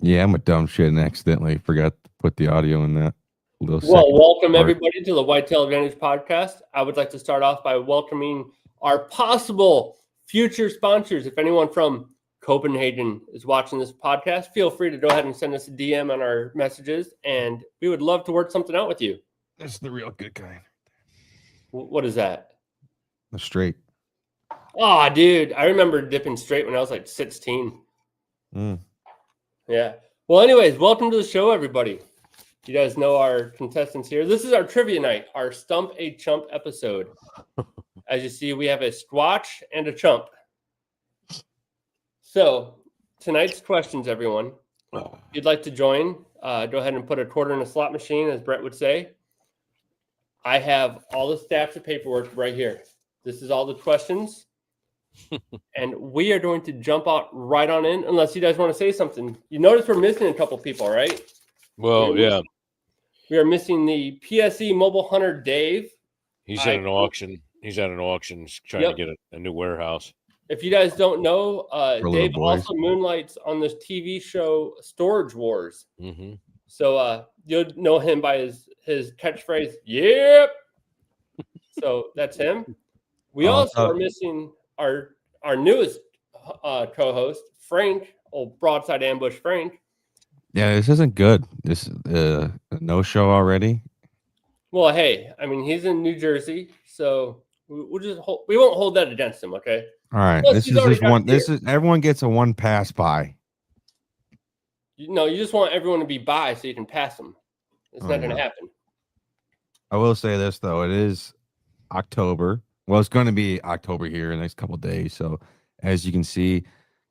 Yeah, I'm a dumb shit and accidentally forgot to put the audio in that little Well, second welcome part. everybody to the Whitetail Advantage Podcast. I would like to start off by welcoming our possible future sponsors. If anyone from Copenhagen is watching this podcast, feel free to go ahead and send us a DM on our messages, and we would love to work something out with you. That's the real good kind. What is that? The straight. Oh, dude, I remember dipping straight when I was like 16. Yeah. Well, anyways, welcome to the show, everybody. You guys know our contestants here. This is our trivia night, our Stump A Chump episode. As you see, we have a Squatch and a Chump. So tonight's questions, everyone. If you'd like to join, go ahead and put a quarter in a slot machine, as Brett would say. I have all the stacks of paperwork right here. This is all the questions. And we are going to jump out right on in, unless you guys want to say something. You notice we're missing a couple people, right? Well, yeah. We are missing the PSE Mobile Hunter Dave. He's at an auction. He's at an auction. He's trying to get a new warehouse. If you guys don't know, Dave also moonlights on this TV show Storage Wars. Mm-hmm. So you'll know him by his catchphrase, "Yep." So that's him. We also are missing our newest co-host, Frank, old Broadside Ambush Frank. Yeah, this isn't good. This is no show already. Well, hey, I mean, he's in New Jersey, so we'll just we won't hold that against him, okay? All right. Plus, this is just one. This is everyone gets a one pass by. No, you just want everyone to be by so you can pass them. It's not going to happen. I will say this though, it is October. Well, it's going to be October here in the next couple of days. So, as you can see,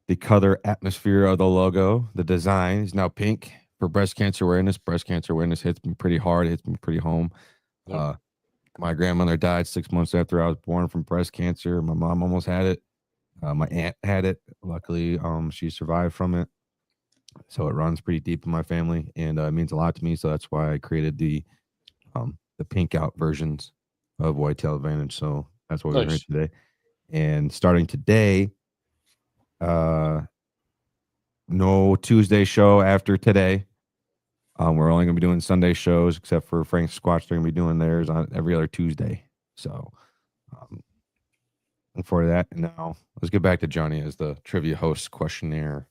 the color atmosphere of the logo, the design is now pink for breast cancer awareness. Breast cancer awareness hits me pretty hard. It hits me pretty home. Yep. My grandmother died 6 months after I was born from breast cancer. My mom almost had it. My aunt had it. Luckily, she survived from it. So it runs pretty deep in my family, and it means a lot to me. So that's why I created the pink out versions of Whitetail Advantage. So that's what we're doing today. And starting today, no Tuesday show after today. We're only going to be doing Sunday shows, except for Frank's Squatch. They're going to be doing theirs on every other Tuesday. So look forward to that. And now let's get back to Johnny as the trivia host questionnaire.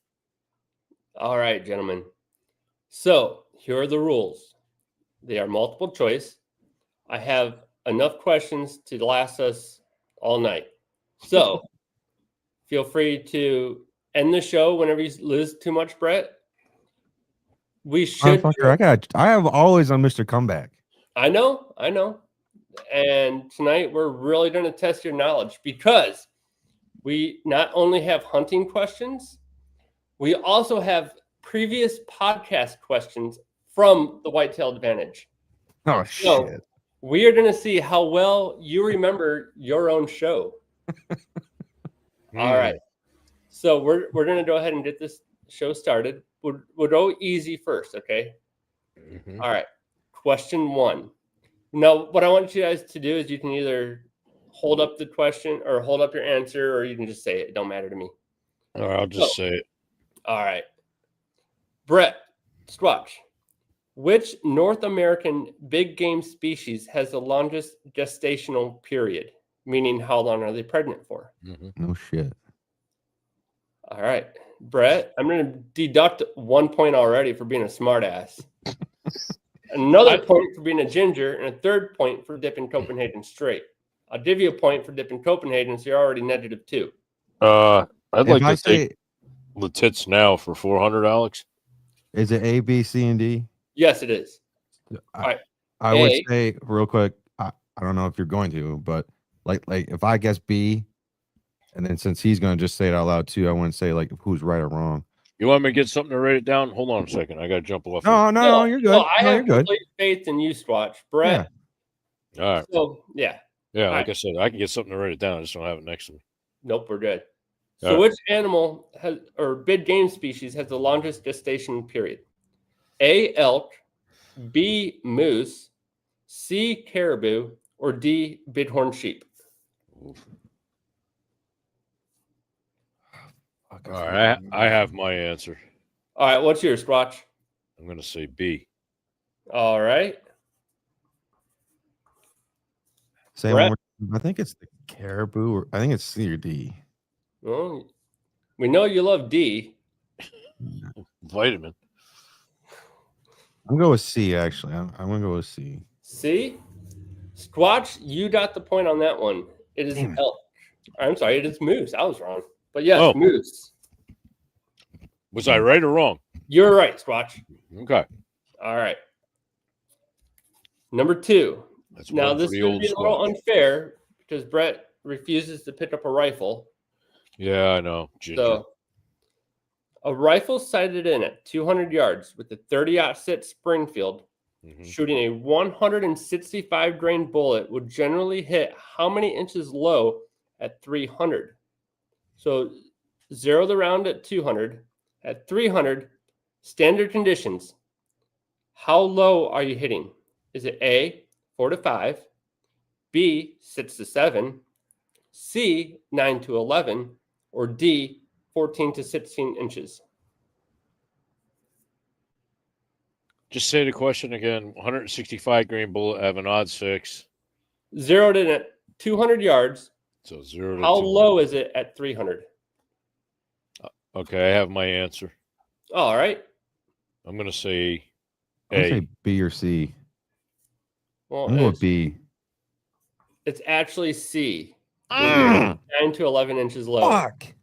All right, gentlemen. So here are the rules. They are multiple choice. I have enough questions to last us all night. So feel free to end the show whenever you lose too much, Brett. We should. I have always on Mr. Comeback. I know. And tonight we're really going to test your knowledge because we not only have hunting questions, we also have previous podcast questions from the Whitetail Advantage. Oh, so shit. We are going to see how well you remember your own show. All right. So we're going to go ahead and get this show started. We'll go easy first, okay? Mm-hmm. All right. Question 1. Now, what I want you guys to do is you can either hold up the question or hold up your answer, or you can just say it. It don't matter to me. All right, I'll just say it. All right. Brett, Squatch, which North American big game species has the longest gestational period? Meaning, how long are they pregnant for? Mm-hmm. No shit. All right. Brett, I'm going to deduct 1 point already for being a smart ass. Another point for being a ginger, and a third point for dipping Copenhagen straight. I'll give you a point for dipping Copenhagen, so you're already -2. I'd If like I to say, take the tits now for 400, Alex. is it A, B, C, and D? Yes, it is. I would say real quick. I don't know if you're going to, but like if I guess B, and then since he's going to just say it out loud too, I want to say like who's right or wrong. You want me to get something to write it down? Hold on a second. I got to jump off. No, you're good. I have complete faith in you, Squatch. Brett. Yeah. All right. So, yeah. Yeah, like I said, I can get something to write it down. I just don't have it next to me. Nope, we're good. All So right. which animal has, or big game species has the longest gestation period? A, elk, B, moose, C, caribou, or D, bighorn sheep? All right, I have my answer. All right, what's yours, Squatch? I'm going to say B. All right. Say one more. I think it's the caribou, or I think it's C or D. Well, we know you love D. Vitamin. I'm going to go with C, actually. I'm going to go with C. C? Squatch, you got the point on that one. It is elk. I'm sorry, it is moose. I was wrong. But yes, moose. Was I right or wrong? You're right, Squatch. Okay. All right. Number 2. Now, this is going to be a little unfair because Brett refuses to pick up a rifle. Yeah, I know. Ginger. So, a rifle sighted in at 200 yards with a 30-06 Springfield, shooting a 165 grain bullet would generally hit how many inches low at 300? So, zero the round at 200. At 300, standard conditions, how low are you hitting? Is it A, 4 to 5, B, 6 to 7, C, 9 to 11, or D, 14 to 16 inches? Just say the question again. 165 grain bullet, have an odd 6. Zeroed in at 200 yards. So 0 to How 200. low is it at 300? Okay, I have my answer. All right. I'm going to say I'm going to say B or C. Well, I'm going with B. It's actually C. 9 to 11 inches low. Fuck.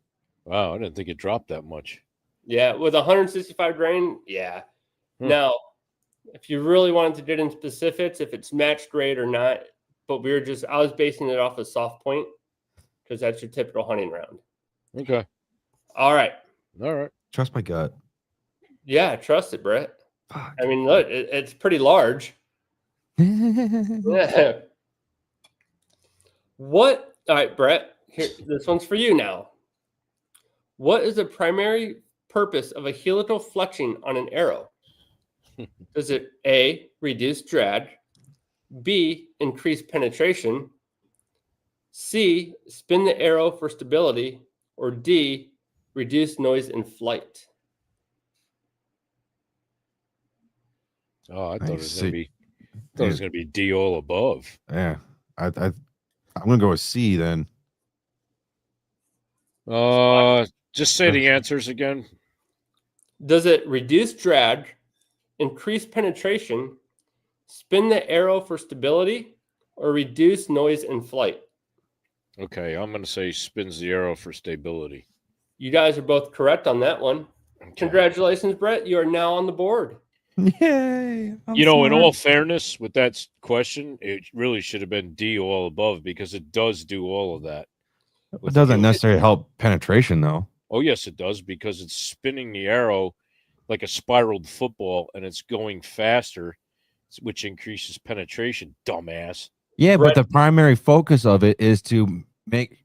Wow, I didn't think it dropped that much. Yeah, with 165 grain, yeah. Now, if you really wanted to get in specifics, if it's match grade or not, but I was basing it off of soft point because that's your typical hunting round. Okay. All right. Trust my gut. Yeah, trust it, Brett. Fuck. I mean, look, it's pretty large. Yeah. All right, Brett, here, this one's for you now. What is the primary purpose of a helical fletching on an arrow? Does it A, reduce drag, B, increase penetration, C, spin the arrow for stability, or D, reduce noise in flight? Oh, I thought it was going to be D all above. Yeah. I'm going to go with C then. Just say the answers again. Does it reduce drag, increase penetration, spin the arrow for stability, or reduce noise in flight? Okay, I'm going to say spins the arrow for stability. You guys are both correct on that one. Okay. Congratulations, Brett. You are now on the board. Yay. In all fairness, with that question, it really should have been D all above because it does do all of that. It doesn't necessarily help penetration, though. Oh, yes, it does because it's spinning the arrow like a spiraled football and it's going faster, which increases penetration, dumbass. Yeah, Brett, but the primary focus of it is to make...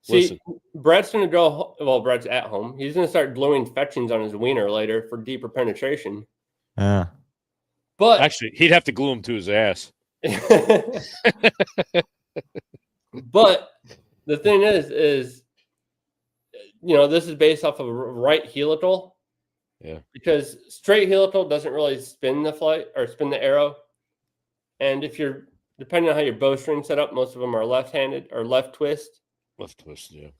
See, Brett's going to go... Well, Brett's at home. He's going to start gluing fetchings on his wiener later for deeper penetration. Yeah. But... Actually, he'd have to glue him to his ass. But the thing is, this is based off of a right helical. Yeah. Because straight helical doesn't really spin the arrow. And if you're, depending on how your bowstring's set up, most of them are left-handed or left twist. Left twist, yeah.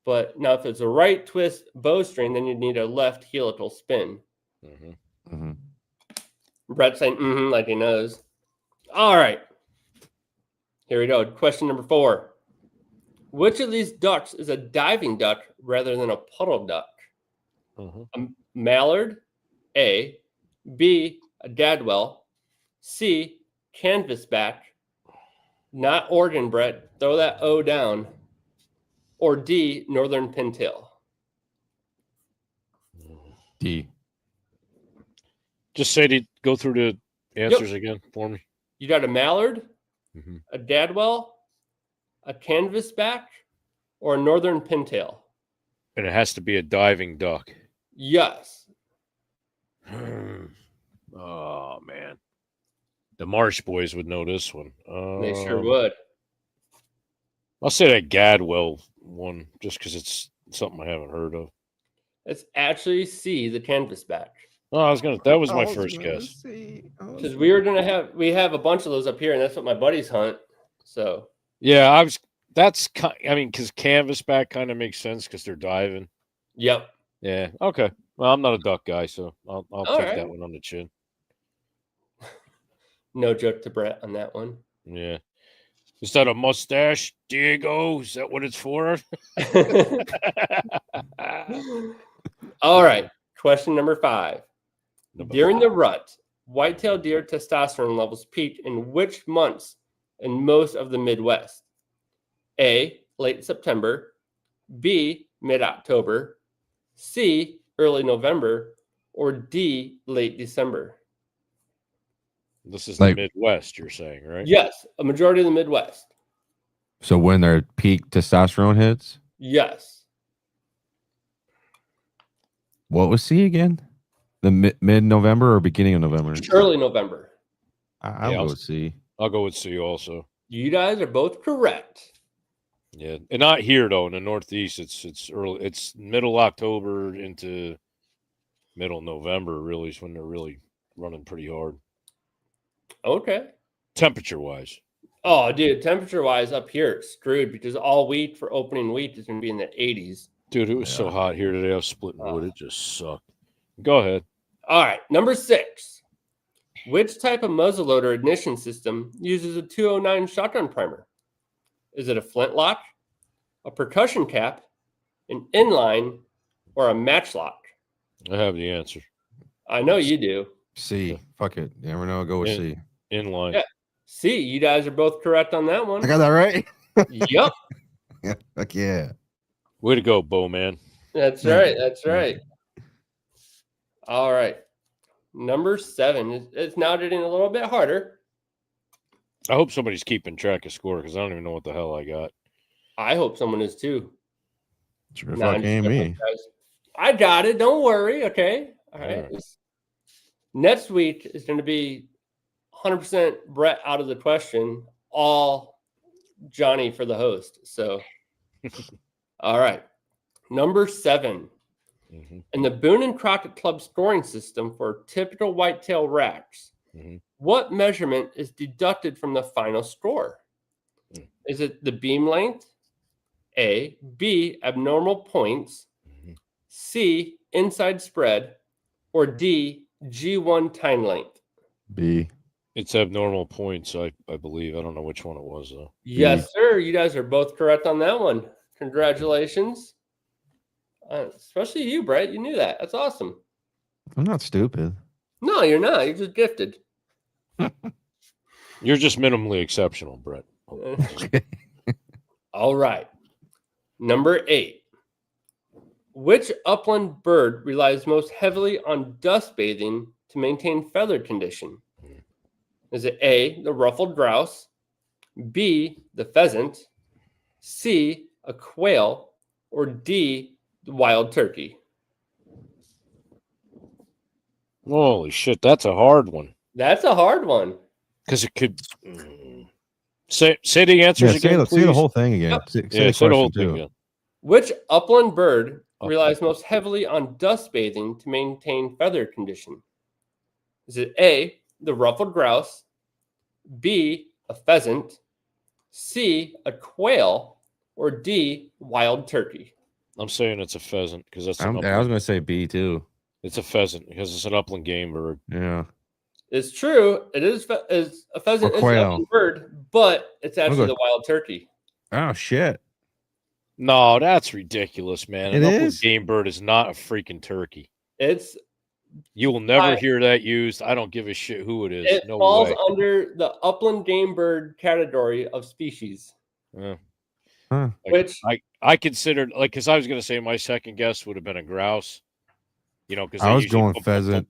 But now if it's a right twist bowstring, then you need a left helical spin. Mm-hmm. Mm-hmm. Brett saying like he knows. All right. Here we go. Question number 4. Which of these ducks is a diving duck rather than a puddle duck? A mallard, A. B. A gadwall, C. Canvasback, not Oregon, Brett. Throw that O down. Or D. Northern pintail. D. Just say to go through the answers again for me. You got a mallard, a gadwall, a canvasback, or a northern pintail. And it has to be a diving duck. Yes. Oh, man. The Marsh boys would know this one. They sure would. I'll say that Gadwell one just because it's something I haven't heard of. It's actually C, the canvasback. Oh, that was my first guess. Because we have a bunch of those up here, and that's what my buddies hunt. So yeah, because canvasback kind of makes sense because they're diving. Yep. Yeah. Okay. Well, I'm not a duck guy, so I'll take that one on the chin. No joke to Brett on that one. Yeah. Is that a mustache, Diego? Is that what it's for? All right. Question number 5. During the rut, whitetail deer testosterone levels peaked in which months in most of the Midwest? A. Late September. B. Mid-October. C. Early November. Or D. Late December. This is the Midwest, you're saying, right? Yes. A majority of the Midwest. So when their peak testosterone hits? Yes. What was C again? The mid-November or beginning of November? Early November. I'll go with C. I'll go with C also. You guys are both correct. Yeah, and not here though. In the Northeast, it's early. It's middle October into middle November. Really, is when they're really running pretty hard. Okay. Temperature wise. Oh, dude, temperature wise up here, it's screwed because all wheat for opening wheat is going to be in the 80s. Dude, it was so hot here today. I was splitting wood. It just sucked. Go ahead. All right. Number 6. Which type of muzzleloader ignition system uses a 209 shotgun primer? Is it a flintlock, a percussion cap, an inline, or a matchlock? I have the answer. I know you do. C. Fuck it. You never know. I'll go with C. Inline. Yeah. C, you guys are both correct on that one. I got that right? Yep. Yeah. Fuck yeah. Way to go, Bo, man. That's right. That's right. All right. Number 7. It's now getting a little bit harder. I hope somebody's keeping track of score because I don't even know what the hell I got. I hope someone is too. Sure fuck ain't me. I got it. Don't worry. Okay. All right. Next week is going to be 100% Brett out of the question. All Johnny for the host. So, all right. Number 7. In the Boone and Crockett Club scoring system for typical whitetail racks, what measurement is deducted from the final score? Is it the beam length? A. B. Abnormal points. C. Inside spread. Or D. G1 time length. B. It's abnormal points, I believe. I don't know which one it was, though. Yes, sir. You guys are both correct on that one. Congratulations. Especially you, Brett. You knew that. That's awesome. I'm not stupid. No, you're not. You're just gifted. You're just minimally exceptional, Brett. All right. Number 8. Which upland bird relies most heavily on dust bathing to maintain feather condition? Is it A, the ruffled grouse, B, the pheasant, C, a quail, or D, the wild turkey? Holy shit, that's a hard one. That's a hard one. Because it could say the answers again. Say the whole thing again. Yep. Say the whole thing again. Which upland bird relies most heavily on dust bathing to maintain feather condition? Is it A, the ruffled grouse, B, a pheasant, C, a quail, or D, wild turkey? I'm saying it's a pheasant because that's. I was going to say B too. It's a pheasant because it's an upland game bird. Yeah. It's true. It is a pheasant Or is an quail. upland bird, but it's actually go- the wild turkey. Oh shit! No, that's ridiculous, man. An It upland is? game bird is not a freaking turkey. It's You will never I- hear that used. I don't give a shit who it is. It No falls way. under the upland game bird category of species. Yeah. Huh. Which I considered because I was going to say my second guess would have been a grouse. Because I was going pheasant.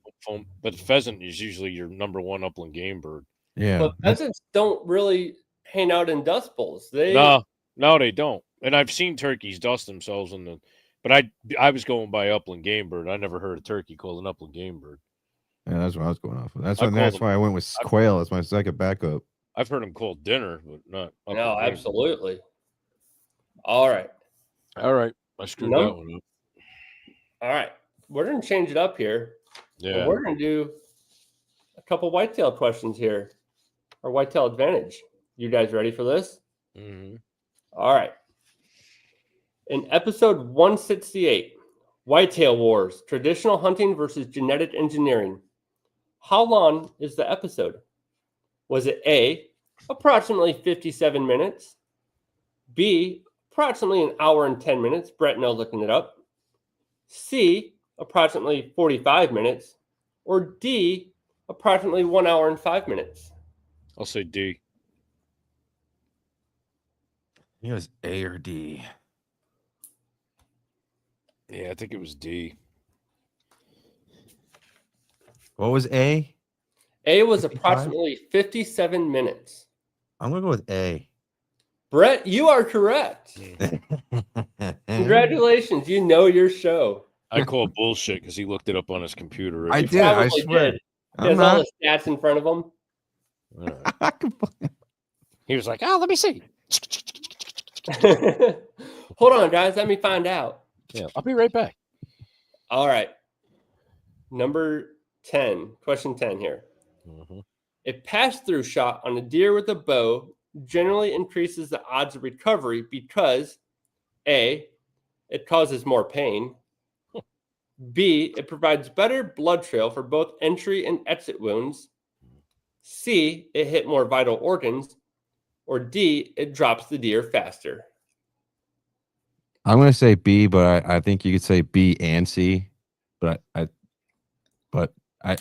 But pheasant is usually your number one upland game bird. Yeah. but pheasants don't really hang out in dust bowls. No, they don't. And I've seen turkeys dust themselves in the. But I was going by upland game bird. I never heard a turkey called an upland game bird. Yeah, that's what I was going off of. That's I why. called That's them- why I went with quail as my second backup. I've heard them called dinner, but not. No, upland game bird. absolutely. All right. All right, I screwed No. that one up. All right. We're going to change it up here. Yeah. And we're going to do a couple whitetail questions here. Or Whitetail Advantage. You guys ready for this? Mhm. All right. In episode 168, Whitetail Wars, Traditional Hunting versus Genetic Engineering. How long is the episode? Was it A, approximately 57 minutes? B, approximately an hour and 10 minutes? Brett knows looking it up. C, approximately 45 minutes? Or D, approximately 1 hour and 5 minutes? I'll say D. It was A or D. Yeah, I think it was D. What was A? A was 55? approximately 57 minutes. I'm gonna go with A. Brett, you are correct. Congratulations. You know your show. I call bullshit because he looked it up on his computer. I already. did. I Probably swear. did. He I'm has all not. the stats in front of him. All right. I can- He was like, "Oh, let me see." Hold on, guys. Let me find out. Yeah, I'll be right back. All right. Number 10, question 10 here. Mhm. A pass-through shot on a deer with a bow generally increases the odds of recovery because A, it causes more pain. B, it provides better blood trail for both entry and exit wounds. C, it hit more vital organs. Or D, it drops the deer faster. I'm gonna say B, but I think you could say B and C. But I'm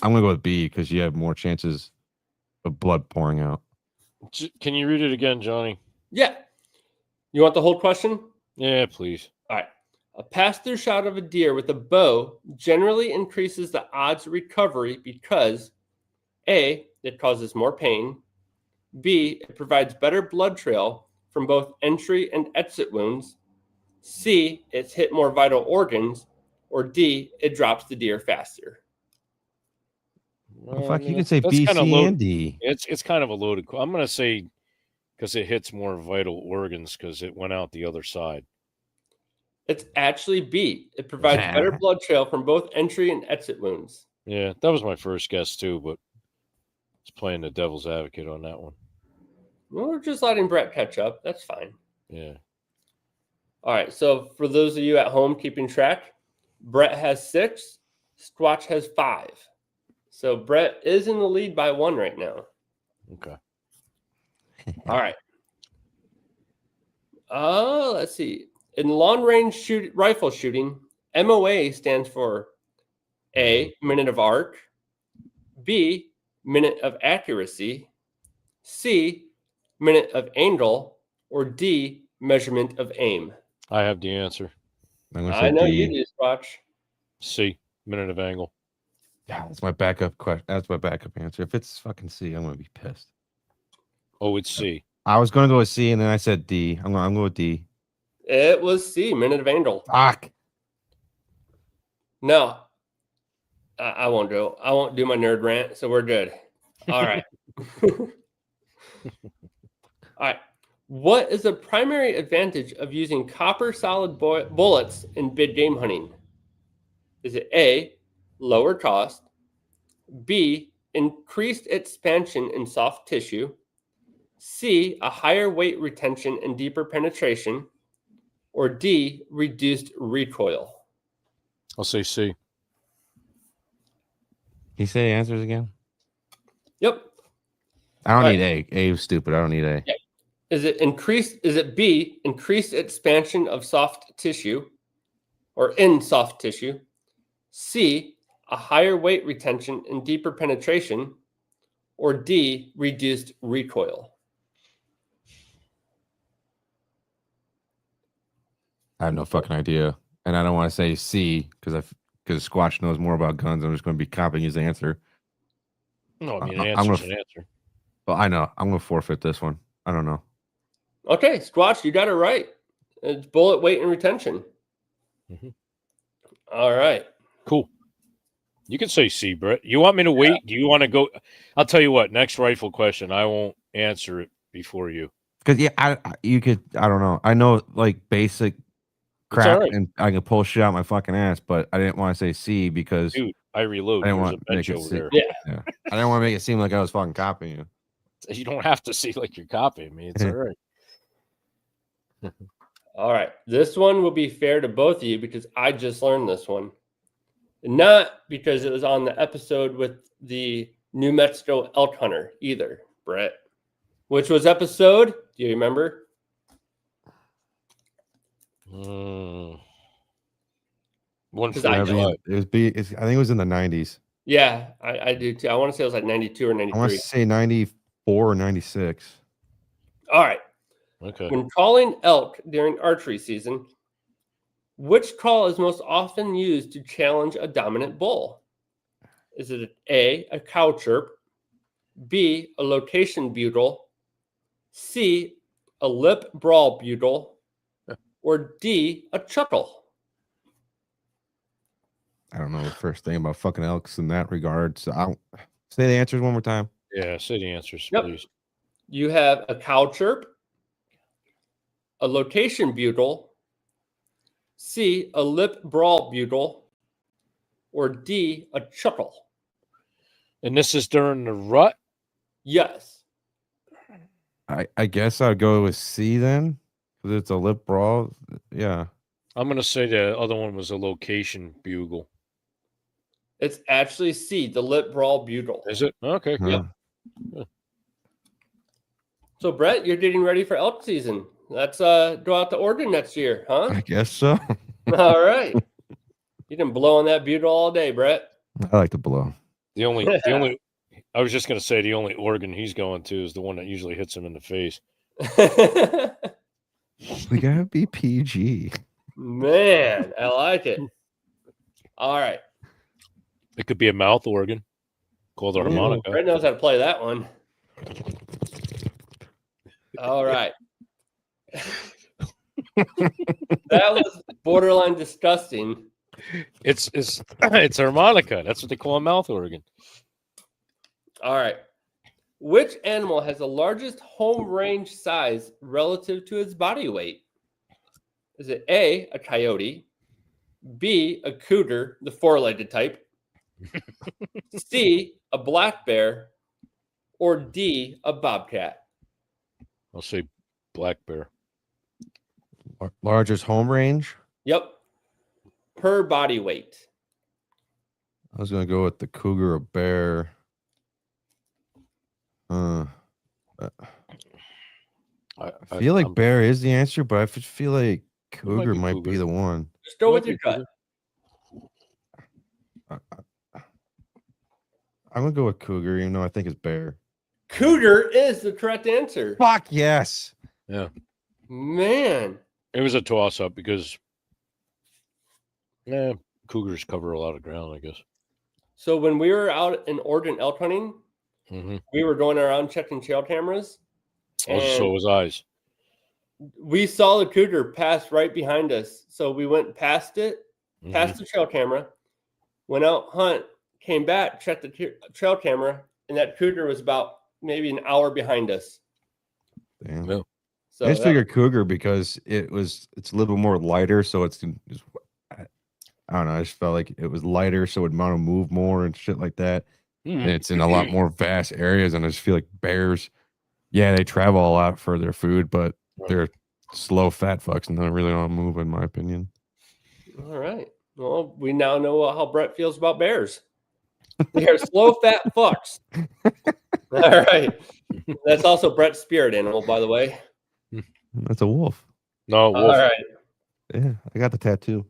gonna go with B because you have more chances of blood pouring out. Can you read it again, Johnny? Yeah. You want the whole question? Yeah, please. All right. A pass-through shot of a deer with a bow generally increases the odds of recovery because A, it causes more pain. B, it provides better blood trail from both entry and exit wounds. C, it's hit more vital organs. Or D, it drops the deer faster. Well, fuck, you Yeah, could say that's B, kinda C, low- and D. It's kind of a loaded. I'm gonna say because it hits more vital organs because it went out the other side. It's actually B. It provides better blood trail from both entry and exit wounds. Yeah, that was my first guess too, but it's playing the devil's advocate on that one. Well, we're just letting Brett catch up. That's fine. Yeah. All right. So for those of you at home keeping track, Brett has 6, Squatch has 5. So Brett is in the lead by 1 right now. Okay. All right. Let's see. In long range rifle shooting, MOA stands for A, minute of arc, B, minute of accuracy, C, minute of angle, or D, measurement of aim. I have the answer. I'm gonna say I know D. you do, Squatch. C, minute of angle. Yeah, that's my backup question. That's my backup answer. If it's fucking C, I'm gonna be pissed. Oh, it's C. I was gonna go with C, and then I said D. I'm going with D. It was C, minute of angle. Fuck. No, I won't do. I won't do my nerd rant, so we're good. All right. All right. What is the primary advantage of using copper solid bullets in big game hunting? Is it A, lower cost, B, increased expansion in soft tissue, C, a higher weight retention and deeper penetration, or D, reduced recoil? I'll say C. Can you say the answers again? Yep. I don't All need A. A is stupid. I don't need A. Yeah. Is it B, increased expansion of soft tissue or in soft tissue? C, a higher weight retention and deeper penetration? Or D, reduced recoil? I have no fucking idea, and I don't want to say C because Squatch knows more about guns. I'm just going to be copying his answer. No, I mean, I'm an gonna answer's an answer. Well, I know. I'm going to forfeit this one. I don't know. Okay, Squatch, you got it right. It's bullet weight and retention. Mhm. All right. Cool. You can say C, Brett. You want me to wait? Do you want to go? I'll tell you what. Next rifle question. I won't answer it before you. Because I don't know. I know like basic crap, all right. and I can pull shit out my fucking ass, but I didn't want to say C because Dude, I reload. I didn't There's want a to make bench it over seem, there. Yeah. I didn't want to make it seem like I was fucking copying you. You don't have to see like you're copying me. It's all right. All right. This one will be fair to both of you because I just learned this one. Not because it was on the episode with the New Mexico elk hunter either, Brett. Which was episode? Do you remember? Mm. Because I 145. I think it was in the 90s. Yeah, I do too. I want to say it was like 92 or I want 93. to say 94 or 96. All right. Okay. When calling elk during archery season, which call is most often used to challenge a dominant bull? Is it A, a cow chirp, B, a location bugle, C, a lip brawl bugle, or D, a chuckle? I don't know the first thing about fucking elks in that regard. So I'll say the answers one more time. Yeah, say the answers, Yep. please. You have a cow chirp, a location bugle, C, a lip brawl bugle, or D, a chuckle. And this is during the rut? Yes. I guess I'd go with C then, because it's a lip brawl. Yeah. I'm going to say the other one was a location bugle. It's actually C, the lip brawl bugle. Is it? Okay. Huh. Yep. So, Brett, you're getting ready for elk season. Let's go out to Oregon next year, huh? I guess so. All right. You didn't blow on that bugle all day, Brett. I like to blow. The only, I was just going to say the only organ he's going to is the one that usually hits him in the face. We gotta be PG. Man, I like it. All right. It could be a mouth organ called a harmonica. Brett knows how to play that one. All right. That was borderline disgusting. It's a harmonica. That's what they call a mouth organ. All right. Which animal has the largest home range size relative to its body weight? Is it A, a coyote, B, a cougar, the four-legged type, C, a black bear, or D, a bobcat? I'll say black bear. Largest home range. Yep. Per body weight. I was gonna go with the cougar or bear. I feel like bear is the answer, but I feel like cougar might be the one. Just go with your gut. I'm gonna go with cougar, even though I think it's bear. Cougar is the correct answer. Fuck yes. Yeah. Man. It was a toss-up because cougars cover a lot of ground, I guess. So when we were out in Oregon elk hunting, we were going around checking trail cameras. So was eyes. We saw the cougar pass right behind us. So we went past it, past the trail camera, went out, hunt, came back, checked the trail camera, and that cougar was about maybe an hour behind us. Damn. Yeah. So I just figured cougar because it's a little more lighter, so it's I don't know. I just felt like it was lighter, so it want to move more and shit like that. And it's in a lot more vast areas, and I just feel like bears, yeah, they travel a lot for their food, but they're slow fat fucks and they really don't move, in my opinion. All right. Well, we now know how Brett feels about bears. They are slow, fat fucks. All right. That's also Brett's spirit animal, by the way. That's a wolf. No, wolf. All right. Yeah, I got the tattoo.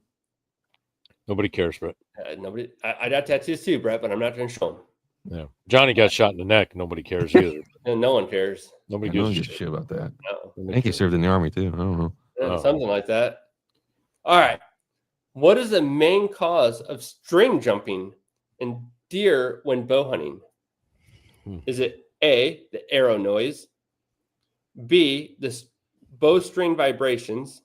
Nobody cares, Brett. Nobody. I got tattoos too, Brett, but I'm not going to show them. Yeah. Johnny got shot in the neck. Nobody cares either. And no one cares. Nobody I don't gives a give a shit. shit about that. No. I think he served in the army too. I don't know. Oh. Something like that. All right. What is the main cause of string jumping in deer when bow hunting? Is it A, the arrow noise, B, the bowstring vibrations,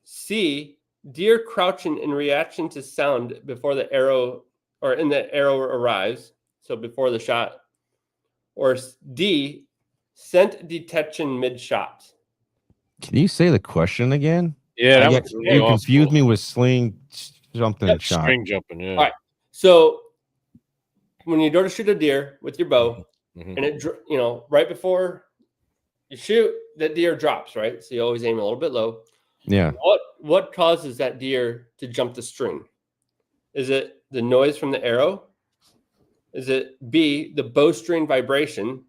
C, deer crouching in reaction to sound before the arrow or in the arrow arrives, so before the shot, or D, scent detection mid-shot? Can you say the question again? Yeah, that I was get, really you awful. confused me with sling something Yep, shot. String jumping, yeah. All right. So when you go to shoot a deer with your bow, Mhm. and it, right before you shoot, that deer drops, right? So you always aim a little bit low. Yeah. What causes that deer to jump the string? Is it the noise from the arrow? Is it B, the bowstring vibration?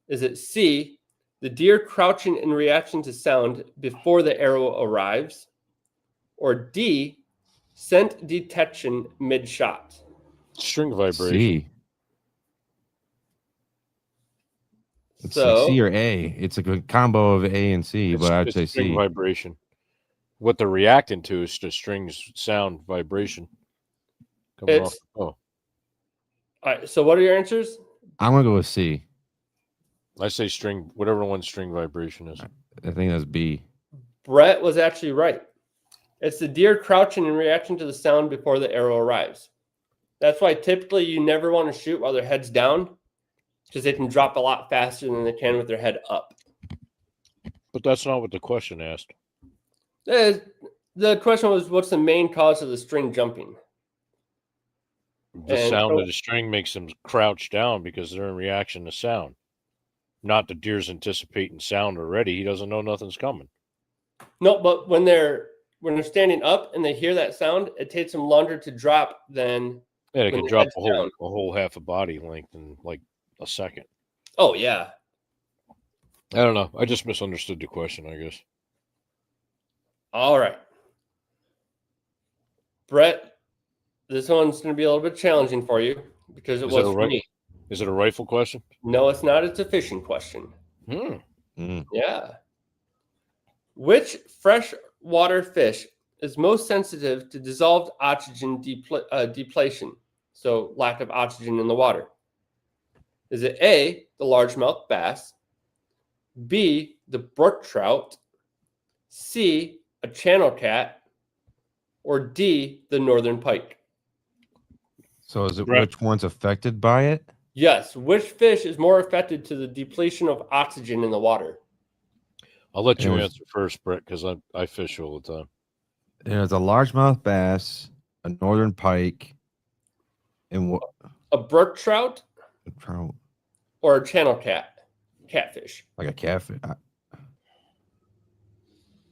Is it C, the deer crouching in reaction to sound before the arrow arrives? Or D, scent detection mid-shot? String vibration. C. It's So like C or A. It's like a combo of A and C, but I'd say string C. vibration. What they're reacting to is the strings sound vibration coming off. it's Oh, all right. So what are your answers? I'm gonna go with C. I say string, whatever one string vibration is. I think that's B. Brett was actually right. It's the deer crouching in reaction to the sound before the arrow arrives. That's why typically you never want to shoot while their head's down, because they can drop a lot faster than they can with their head up. But that's not what the question asked. The question was, what's the main cause of the string jumping? The And sound so- of the string makes them crouch down because they're in reaction to sound. Not the deer's anticipating sound already. He doesn't know nothing's coming. No, but when they're standing up and they hear that sound, it takes them longer to drop than. Yeah, they When can their drop head's a whole down. half a body length in like a second. Oh yeah. I don't know. I just misunderstood the question, I guess. All right, Brett. This one's going to be a little bit challenging for you because it Is that was for right? me. Is it a rifle question? No, it's not. It's a fishing question. Hmm. Yeah. Which freshwater fish is most sensitive to dissolved oxygen depletion? So lack of oxygen in the water. Is it A, the largemouth bass, B, the brook trout, C, a channel cat, or D, the northern pike? So is it Right. which one's affected by it? Yes. Which fish is more affected to the depletion of oxygen in the water? I'll let you It was- answer first, Brett, because I fish all the time. There's a largemouth bass, a northern pike, and what A brook trout trout, or a channel catfish? like a catfish. I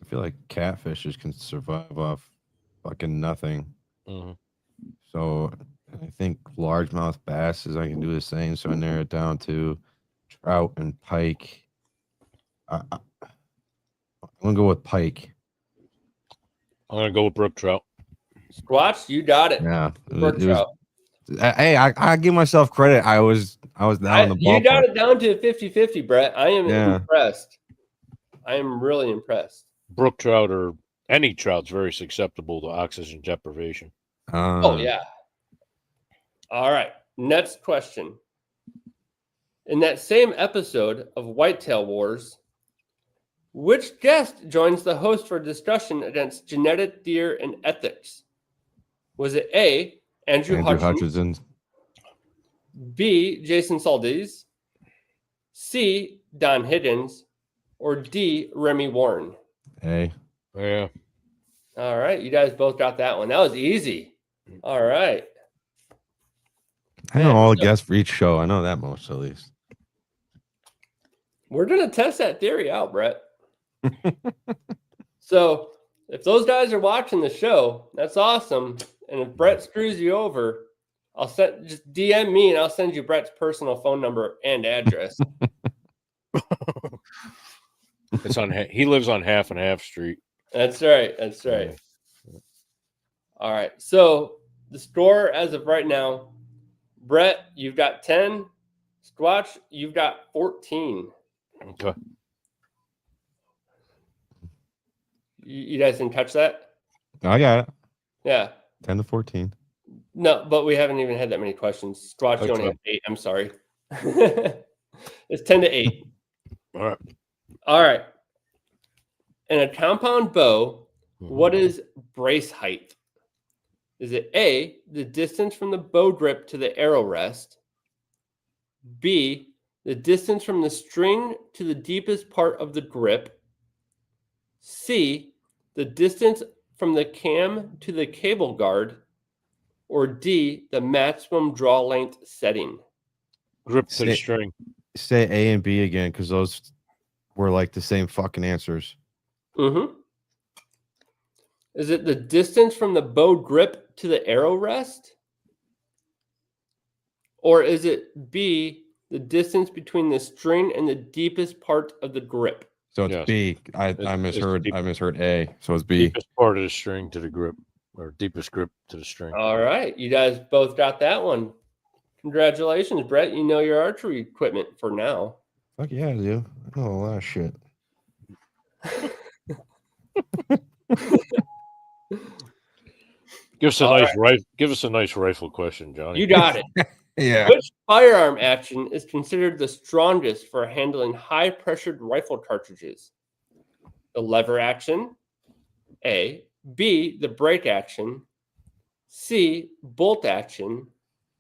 feel like catfishes can survive off fucking nothing. Mhm. So I think largemouth basses I can do the same. So I narrow it down to trout and pike. I'm gonna go with pike. I'm going to go with brook trout. Squatch, you got it. Yeah, Brook it was. trout. Hey, I give myself credit. I was down in the You got ballpark. it down to 50-50, Brett. I am Yeah. impressed. I am really impressed. Brook trout or any trout's very susceptible to oxygen deprivation. Oh, yeah. All right. Next question. In that same episode of Whitetail Wars, which guest joins the host for discussion against genetic deer and ethics? Was it A, Andrew Hutchins, Hutchinson. B, Jason Saldes, C, Don Higgins, or D, Remy Warren? Hey, Yeah. All right. You guys both got that one. That was easy. All right. I know all the guests for each show. I know that much at least. We're going to test that theory out, Brett. So if those guys are watching the show, that's awesome. And if Brett screws you over, Just DM me and I'll send you Brett's personal phone number and address. It's on. He lives on Half and Half Street. That's right. That's right. Yeah. All right. So the score as of right now, Brett, you've got 10. Squatch, you've got 14. Okay. You guys didn't catch that? I got it. Yeah. 10 to 14. No, but we haven't even had that many questions. Squatch, you only have 8. I'm sorry. It's 10 to 8. All right. All right. In a compound bow, what is brace height? Is it A, the distance from the bow grip to the arrow rest? B, the distance from the string to the deepest part of the grip? C, the distance from the cam to the cable guard? Or D, the maximum draw length setting? Grip to the string. Say A and B again, because those were like the same fucking answers. Mm-hmm. Is it the distance from the bow grip to the arrow rest? Or is it B, the distance between the string and the deepest part of the grip? So it's Yes. B. I misheard. I misheard A. So it's B. Deepest part of the string to the grip, or deepest grip to the string. All right. You guys both got that one. Congratulations, Brett. You know your archery equipment for now. Fuck yeah, I do. I know a lot of shit. Give us a nice rifle question, Johnny. You got it. Yeah. Which firearm action is considered the strongest for handling high-pressured rifle cartridges? The lever action, A. B, the brake action, C, bolt action,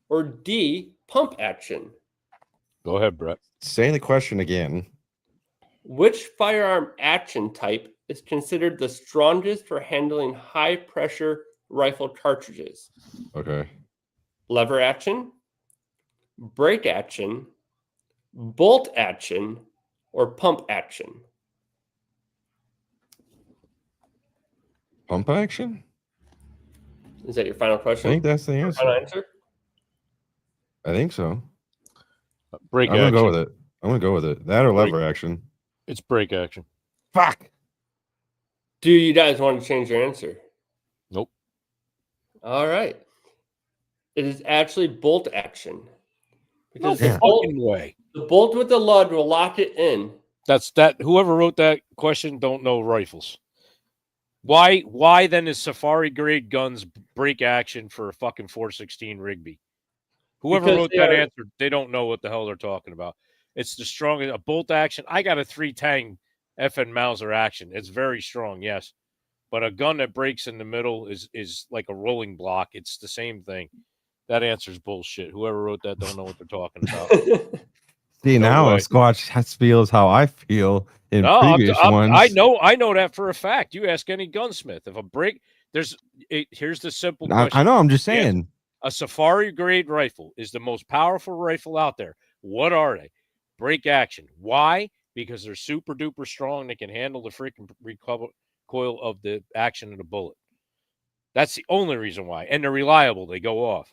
or D, pump action? Go ahead, Brett. Say the question again. Which firearm action type is considered the strongest for handling high-pressure rifle cartridges? Okay. Lever action, brake action, bolt action, or pump action? Pump action? Is that your final I question? think that's the Final answer. answer? I think so. Brake I'm action. gonna go with it. I'm gonna go with it. That or Brake. lever action. It's brake action. Fuck. Do you guys want to change your answer? Nope. All right. It is actually bolt action. No Because fucking way. the bolt with the lug will lock it in. That's that. Whoever wrote that question don't know rifles. Why then is safari grade guns brake action for a fucking 416 Rigby? Whoever Because wrote that answer, they don't know what the hell they're talking about. It's the strongest. A bolt action. I got a 3-tang FN Mauser action. It's very strong, yes. But a gun that breaks in the middle is like a rolling block. It's the same thing. That answer's bullshit. Whoever wrote that don't know what they're talking about. See, No now way. Squatch feels how I feel in No, previous ones. I know that for a fact. You ask any gunsmith. If a break, here's the simple question. I know. I'm just saying. A safari grade rifle is the most powerful rifle out there. What are they? Brake action. Why? Because they're super duper strong. They can handle the freaking recoil of the action of the bullet. That's the only reason why. And they're reliable. They go off.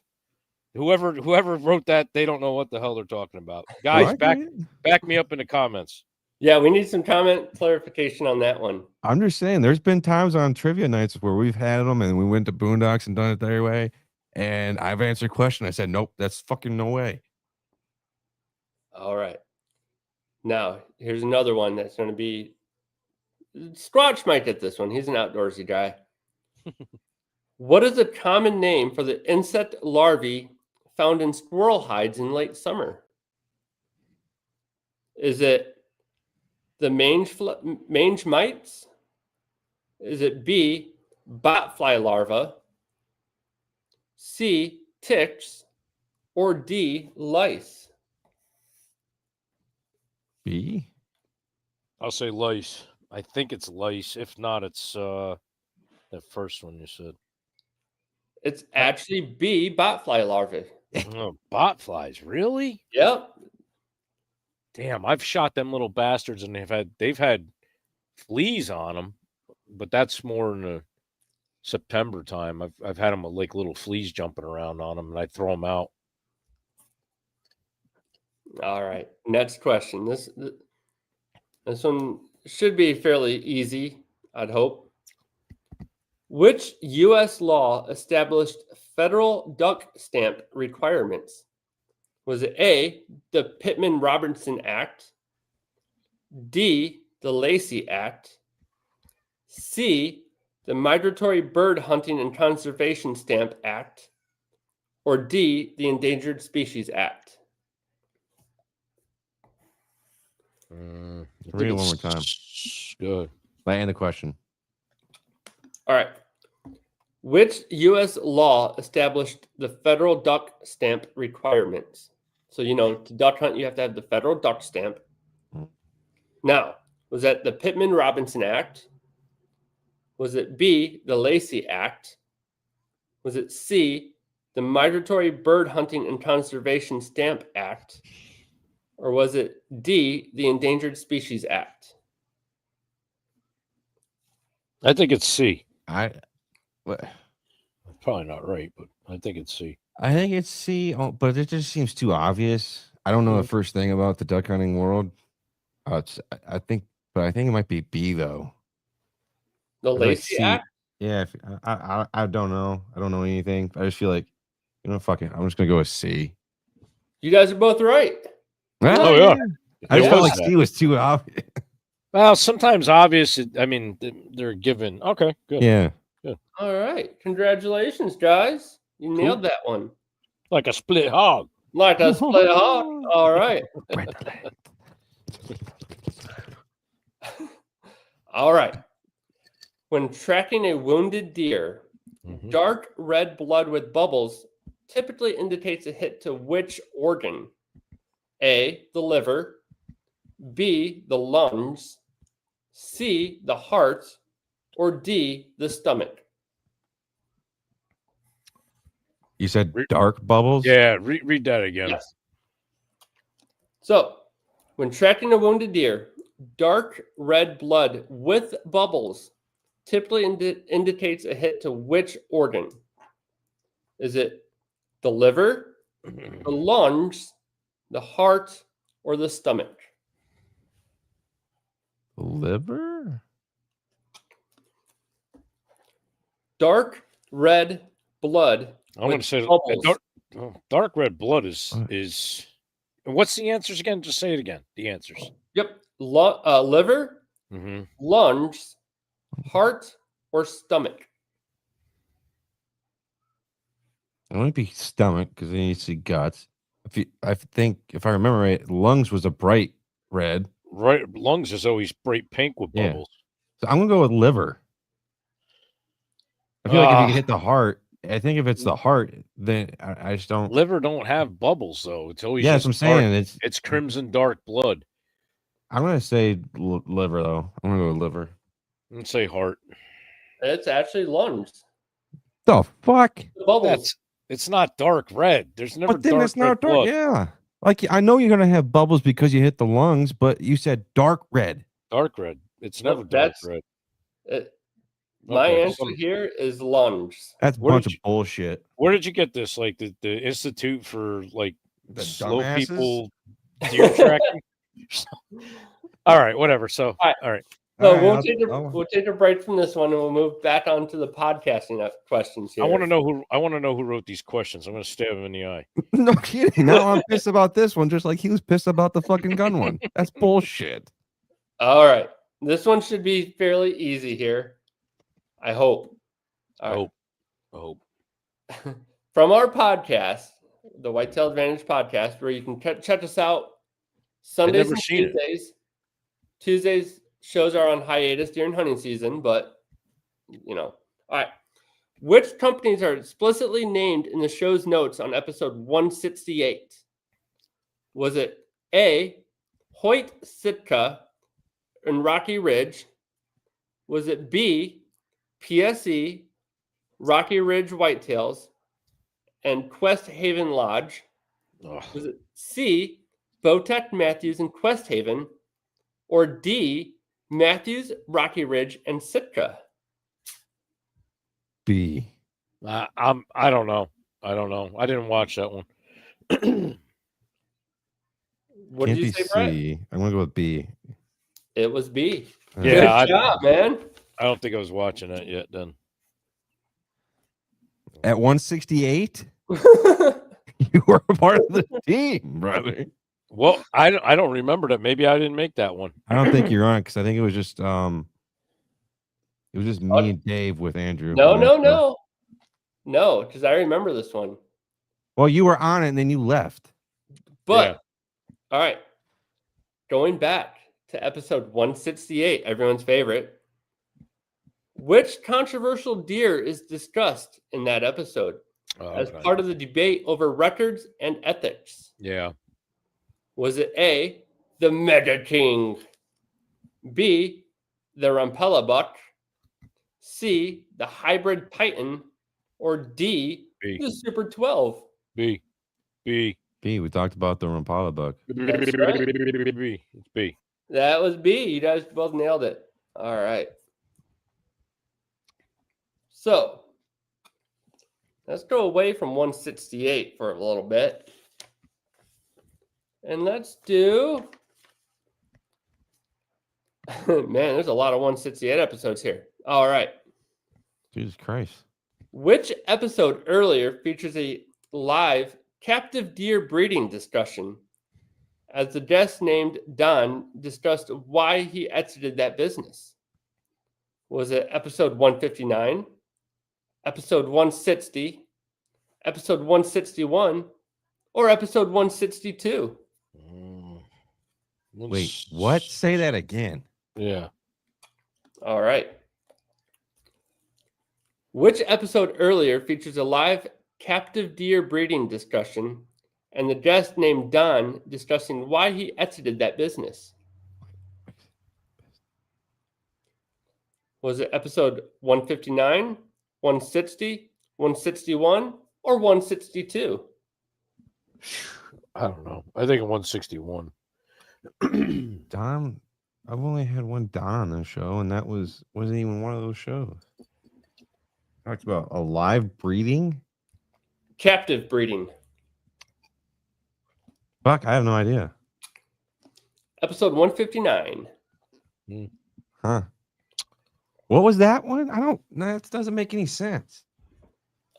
Whoever wrote that, they don't know what the hell they're talking about. Guys, back me up in the comments. Yeah, we need some comment clarification on that one. I'm just saying. There's been times on trivia nights where we've had them, and we went to Boondocks and done it their way. And I've answered a question. I said, nope, that's fucking no way. All right. Now, here's another one that's going to be... Squatch might get this one. He's an outdoorsy guy. What is a common name for the insect larvae found in squirrel hides in late summer? Is it the mange mites? Is it B, botfly larva? C, ticks? Or D, lice? B? I'll say lice. I think it's lice. If not, it's that first one you said. It's actually B, botfly larvae. Oh, botflies, really? Yep. Damn, I've shot them little bastards, and they've had fleas on them, but that's more in the September time. I've had them with like little fleas jumping around on them, and I throw them out. All right. Next question. This one should be fairly easy, I'd hope. Which U.S. law established federal duck stamp requirements? Was it A, the Pittman-Robertson Act, D, the Lacey Act, C, the Migratory Bird Hunting and Conservation Stamp Act, or D, the Endangered Species Act? Read it one more time. Good. And the question. All right. Which U.S. law established the federal duck stamp requirements? So, to duck hunt, you have to have the federal duck stamp. Now, was that the Pittman-Robertson Act? Was it B, the Lacey Act? Was it C, the Migratory Bird Hunting and Conservation Stamp Act? Or was it D, the Endangered Species Act? I think it's C. Probably not right, but I think it's C. I think it's C, but it just seems too obvious. I don't know the first thing about the duck hunting world. I think it might be B though. The Lacey Act? Yeah, I don't know. I don't know anything. I just feel like, fuck it. I'm just gonna go with C. You guys are both right. Oh yeah. I just felt like that. C was too obvious. Well, sometimes obvious. They're given. Okay, good. Yeah. All right. Congratulations, guys. You nailed that one. Like a split hog. Like a split hog. All right. All right. When tracking a wounded deer, dark red blood with bubbles typically indicates a hit to which organ? A, the liver, B, the lungs, C, the heart, or D, the stomach? You said dark bubbles? Yeah, read that again. Yes. So, when tracking a wounded deer, dark red blood with bubbles typically indicates a hit to which organ? Is it the liver, the lungs, the heart, or the stomach? Liver? Dark red blood. I'm going to say dark red blood is. What's the answers again? Just say it again. The answers. Yep. Liver, lungs, heart, or stomach? It might be stomach because then you see guts. I think if I remember right, lungs was a bright red. Right, lungs is always bright pink with bubbles. So I'm gonna go with liver. I feel like if you can hit the heart, I think if it's the heart, then I just don't. Liver don't have bubbles though. It's always that's what I'm saying. Dark. It's crimson dark blood. I'm gonna say liver though. I'm gonna go with liver. I'm gonna say heart. It's actually lungs. The fuck? The bubbles. It's not dark red. There's never But then dark it's not red dark. blood. Yeah. Like I know you're gonna have bubbles because you hit the lungs, but you said dark red. Dark red. It's never dark red. My answer here is lungs. That's a bunch of bullshit. Where did you get this? Like the Institute for like the slow dumbasses? people deer tracking? All right, whatever. So all right. So we'll take a break from this one and we'll move back on to the podcasting questions here. I want to know who wrote these questions. I'm going to stab him in the eye. No kidding. Now I'm pissed about this one, just like he was pissed about the fucking gun one. That's bullshit. All right. This one should be fairly easy here. I hope. I hope. From our podcast, the Whitetail Advantage Podcast, where you can check us out Sundays and Tuesdays. Tuesdays shows are on hiatus during hunting season, but all right. Which companies are explicitly named in the show's notes on episode 168? Was it A, Hoyt Sitka and Rocky Ridge? Was it B, PSE, Rocky Ridge Whitetails, and Quest Haven Lodge? Was it C, Bowtech Matthews and Quest Haven? Or D, Matthews, Rocky Ridge, and Sitka? B. I don't know. I don't know. I didn't watch that one. What Can't did you be say, Brett? C. I'm gonna go with B. It was B. Yeah, Good job, man. I don't think I was watching that yet. Then At 168, you were a part of the team, brother. well, I don't remember that. Maybe I didn't make that one. I don't think you're on because I think it was just me and Dave with Andrew. No, because I remember this one. Well, you were on it and then you left. But all right, going back to episode 168, everyone's favorite. Which controversial deer is discussed in that episode as part of the debate over records and ethics? Yeah. Was it A, the Mega King, B, the Rampella buck, C, the hybrid Titan, or D, B. the Super 12? B. B. We talked about the Rampala buck. That's right. B. It's B. That was B. You guys both nailed it. All right. So let's go away from 168 for a little bit. And let's do, man, there's a lot of 168 episodes here. All right. Jesus Christ. Which episode earlier features a live captive deer breeding discussion as the guest named Don discussed why he exited that business? Was it episode 159, episode 160, episode 161, or episode 162? Wait, what? Say that again. Yeah. All right. Which episode earlier features a live captive deer breeding discussion and the guest named Don discussing why he exited that business? Was it episode 159, 160, 161, or 162? I don't know. I think 161. Don, I've only had one Don on the show, and that wasn't even one of those shows. Talked about a live breeding? Captive breeding. Fuck, I have no idea. Episode 159. Huh. What was that one? That doesn't make any sense.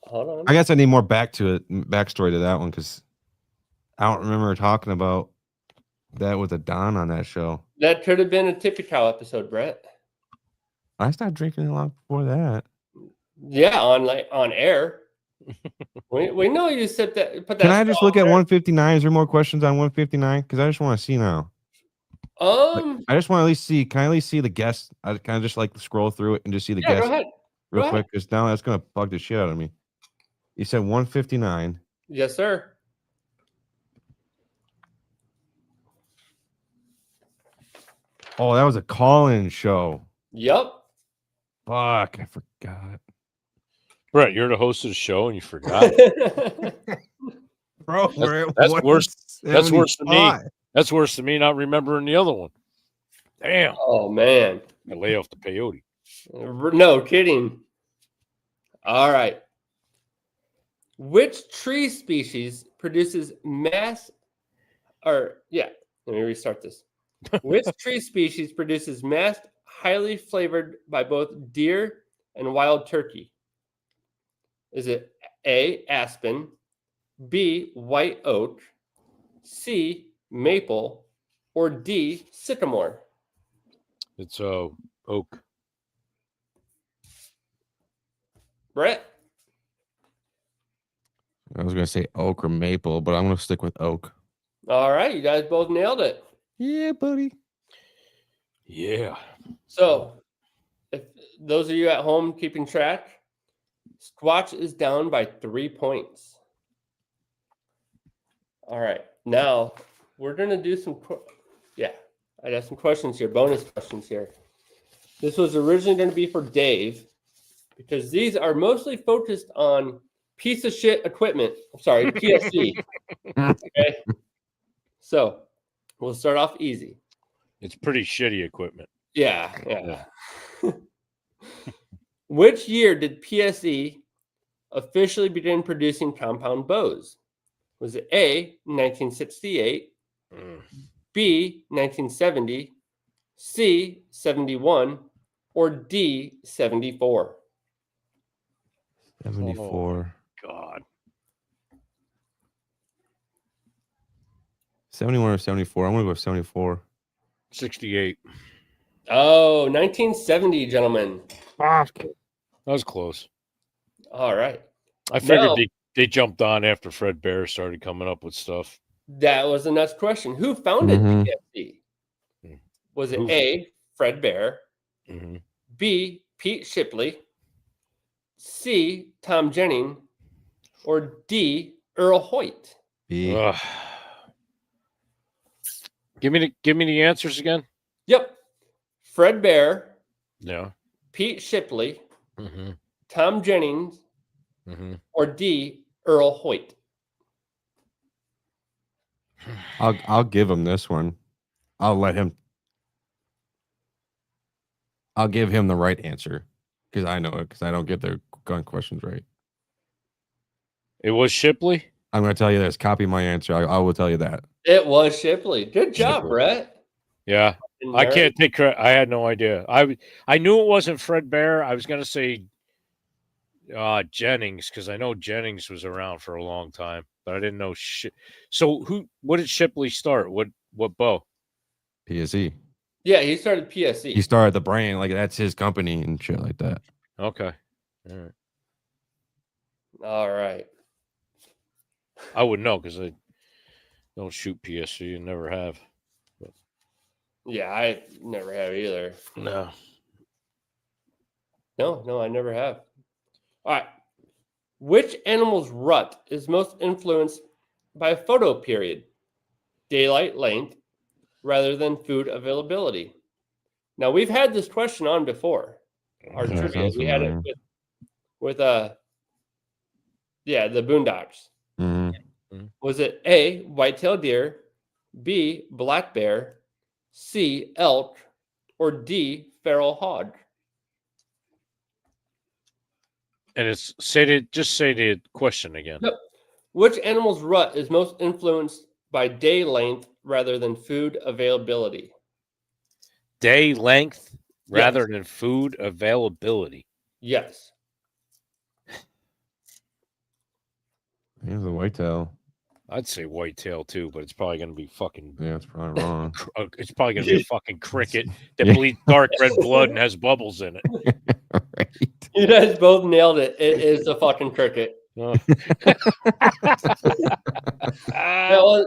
Hold on. I guess I need more backstory to that one because I don't remember talking about that with a Don on that show. That could have been a Tippy Cow episode, Brett. I stopped drinking a lot before that. Yeah, on air. we know you said that. Put that. Can I just look at 159? Is there more questions on 159? Because I just want to see now. I just want to at least see. Can I at least see the guest? I kind of just like scroll through it and just see the guest real quick. Because now that's gonna bug the shit out of me. You said 159. Yes, sir. Oh, that was a call-in show. Yep. Fuck, I forgot. Brett, you're the host of the show and you forgot. Bro, that's worse. That's worse than me. That's worse than me not remembering the other one. Damn. Oh man. I lay off the peyote. No kidding. All right. Which tree species produces let me restart this. Which tree species produces mast highly flavored by both deer and wild turkey? Is it A, aspen, B, white oak, C, maple, or D, sycamore? It's oak. Brett? I was gonna say oak or maple, but I'm gonna stick with oak. All right, you guys both nailed it. Yeah, buddy. Yeah. So, if those of you at home keeping track, Squatch is down by 3 points. All right, now we're gonna do some. I got some questions here, bonus questions here. This was originally going to be for Dave because these are mostly focused on piece of shit equipment. Sorry, PSC. Okay, so we'll start off easy. It's pretty shitty equipment. Yeah. Which year did PSE officially begin producing compound bows? Was it A, 1968, B, 1970, C, 71, or D, 74? 74. God. 71 or 74. I'm going to go with 74. 68. Oh, 1970, gentlemen. Fuck. That was close. All right. I figured Now- they jumped on after Fred Bear started coming up with stuff. That was the next question. Who founded Mhm. PSE? Was it Who- A, Fred Bear, Mm-hmm. B, Pete Shipley, C, Tom Jennings, or D, Earl Hoyt? B. Give me the answers again. Yep. Fred Bear, Yeah. Pete Shipley, Mm-hmm. Tom Jennings, Mm-hmm. or D, Earl Hoyt? I'll give him this one. I'll give him the right answer because I know it because I don't get their gun questions right. It was Shipley. I'm going to tell you this. Copy my answer. I will tell you that. It was Shipley. Good job, Shipley. Brett. Yeah. I can't take credit. I had no idea. I knew it wasn't Fred Bear. I was gonna say Jennings because I know Jennings was around for a long time, but I didn't know shit. So what did Shipley start? What bow? PSE. Yeah, he started PSE. He started the brand. Like, that's his company and shit like that. Okay. All right. All right. I would know because I don't shoot PSC and never have. Yeah, I never have either. No. No, I never have. All right. Which animal's rut is most influenced by photo period, daylight length, rather than food availability? Now, we've had this question on before. Our Yeah, trivia. sounds We had it familiar. with the Boondocks. Mm-hmm. Was it A, whitetail deer, B, black bear, C, elk, or D, feral hog? And it's just say the question again. Yep. Which animal's rut is most influenced by day length rather than food availability? Day length rather Yes. than food availability. Yes. Here's the whitetail. I'd say whitetail too, but it's probably going to be fucking. Yeah, it's probably wrong. It's probably going to be a fucking cricket that Yeah. bleeds dark red blood and has bubbles in it. Right. You guys both nailed it. It is the fucking cricket. Oh.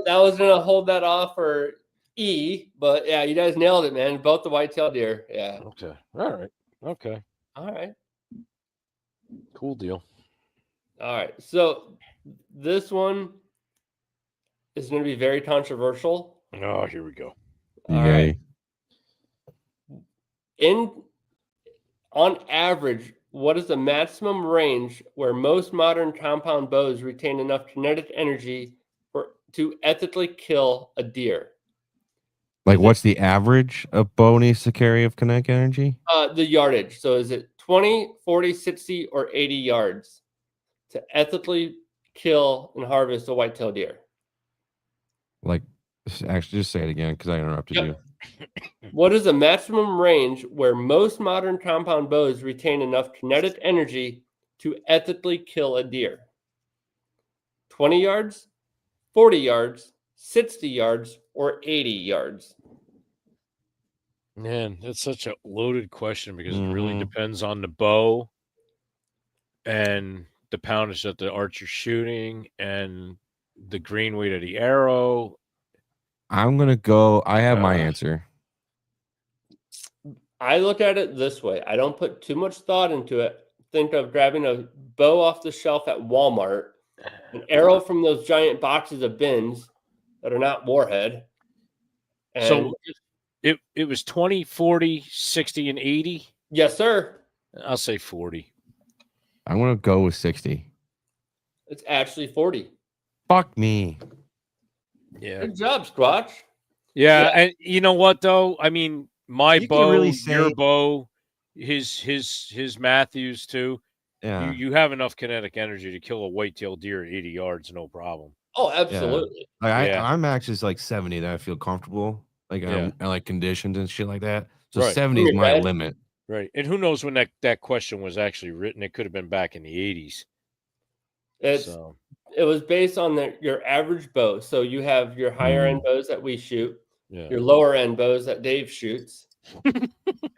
That was gonna hold that off for E, but yeah, you guys nailed it, man. Both the whitetail deer. Yeah. Okay. All right. Okay. All right. Cool deal. All right. So this one is going to be very controversial. Oh, here we go. All right. On average, what is the maximum range where most modern compound bows retain enough kinetic energy to ethically kill a deer? Like, what's the average a bow needs to carry of kinetic energy? The yardage. So is it 20, 40, 60, or 80 yards to ethically kill and harvest a whitetail deer? Like, actually, just say it again because I interrupted you. What is the maximum range where most modern compound bows retain enough kinetic energy to ethically kill a deer? 20 yards, 40 yards, 60 yards, or 80 yards? Man, that's such a loaded question because it Mhm. really depends on the bow and the poundage that the archer's shooting and the green weight of the arrow. I'm going to go. I have my answer. I look at it this way. I don't put too much thought into it. Think of grabbing a bow off the shelf at Walmart, an arrow from those giant boxes of bins that are not Warhead. And So it was 20, 40, 60, and 80. yes, sir. I'll say 40. I'm going to go with 60. It's actually 40. Fuck me. Yeah. Good job, Squatch. Yeah. And you know what, though? I mean, my You can bow, really your say- bow, his Matthews too. Yeah. You have enough kinetic energy to kill a whitetail deer at 80 yards, no problem. Oh, absolutely. Like Yeah. our max is like 70 that I feel comfortable. Like Yeah. I like conditions and shit like that. So Right. 70 is In your my bed? limit. Right. And who knows when that question was actually written? It could have been back in the 80s. So It was based on your average bow. So you have your higher end bows that we shoot, yeah. your lower end bows that Dave shoots. And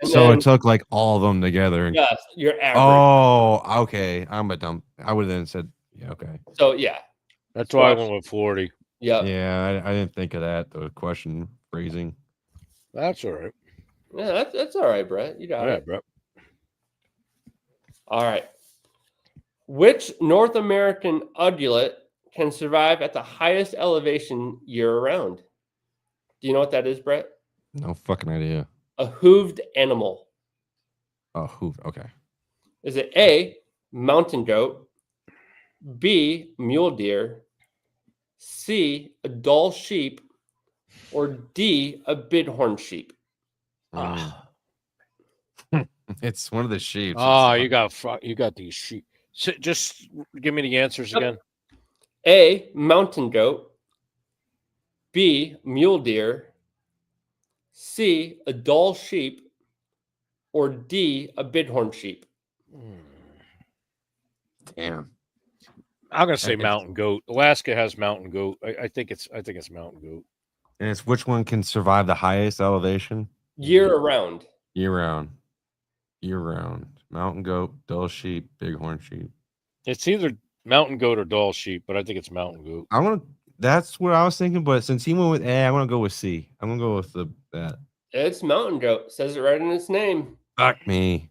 So then, it took like all of them together. yes, your average. Oh, okay. I'm a dumb. I would have then said, yeah, okay. So yeah, That's why I Squatch. went with 40. Yep. Yeah, I didn't think of that. The question phrasing. That's all right. Yeah, that's all right, Brett. You got Yeah, it. bro. All right. Which North American ungulate can survive at the highest elevation year round? Do you know what that is, Brett? No fucking idea. A hooved animal. Oh, who? Okay. Is it A, mountain goat, B, mule deer, C, a Dall sheep, or D, a bighorn sheep? Ah. It's one of the sheep. Oh, you got these sheep. So just give me the answers Yep. again. A, mountain goat, B, mule deer, C, a Dall sheep, or D, a bighorn sheep? Damn. I'm gonna say It's- mountain goat. Alaska has mountain goat. I think it's mountain goat. And it's which one can survive the highest elevation Year around. year round. Year round. Mountain goat, dull sheep, bighorn sheep. It's either mountain goat or Dall sheep, but I think it's mountain goat. I want to. That's what I was thinking, but since he went with A, I want to go with C. I'm gonna go with that. It's mountain goat. Says it right in its name. Fuck me.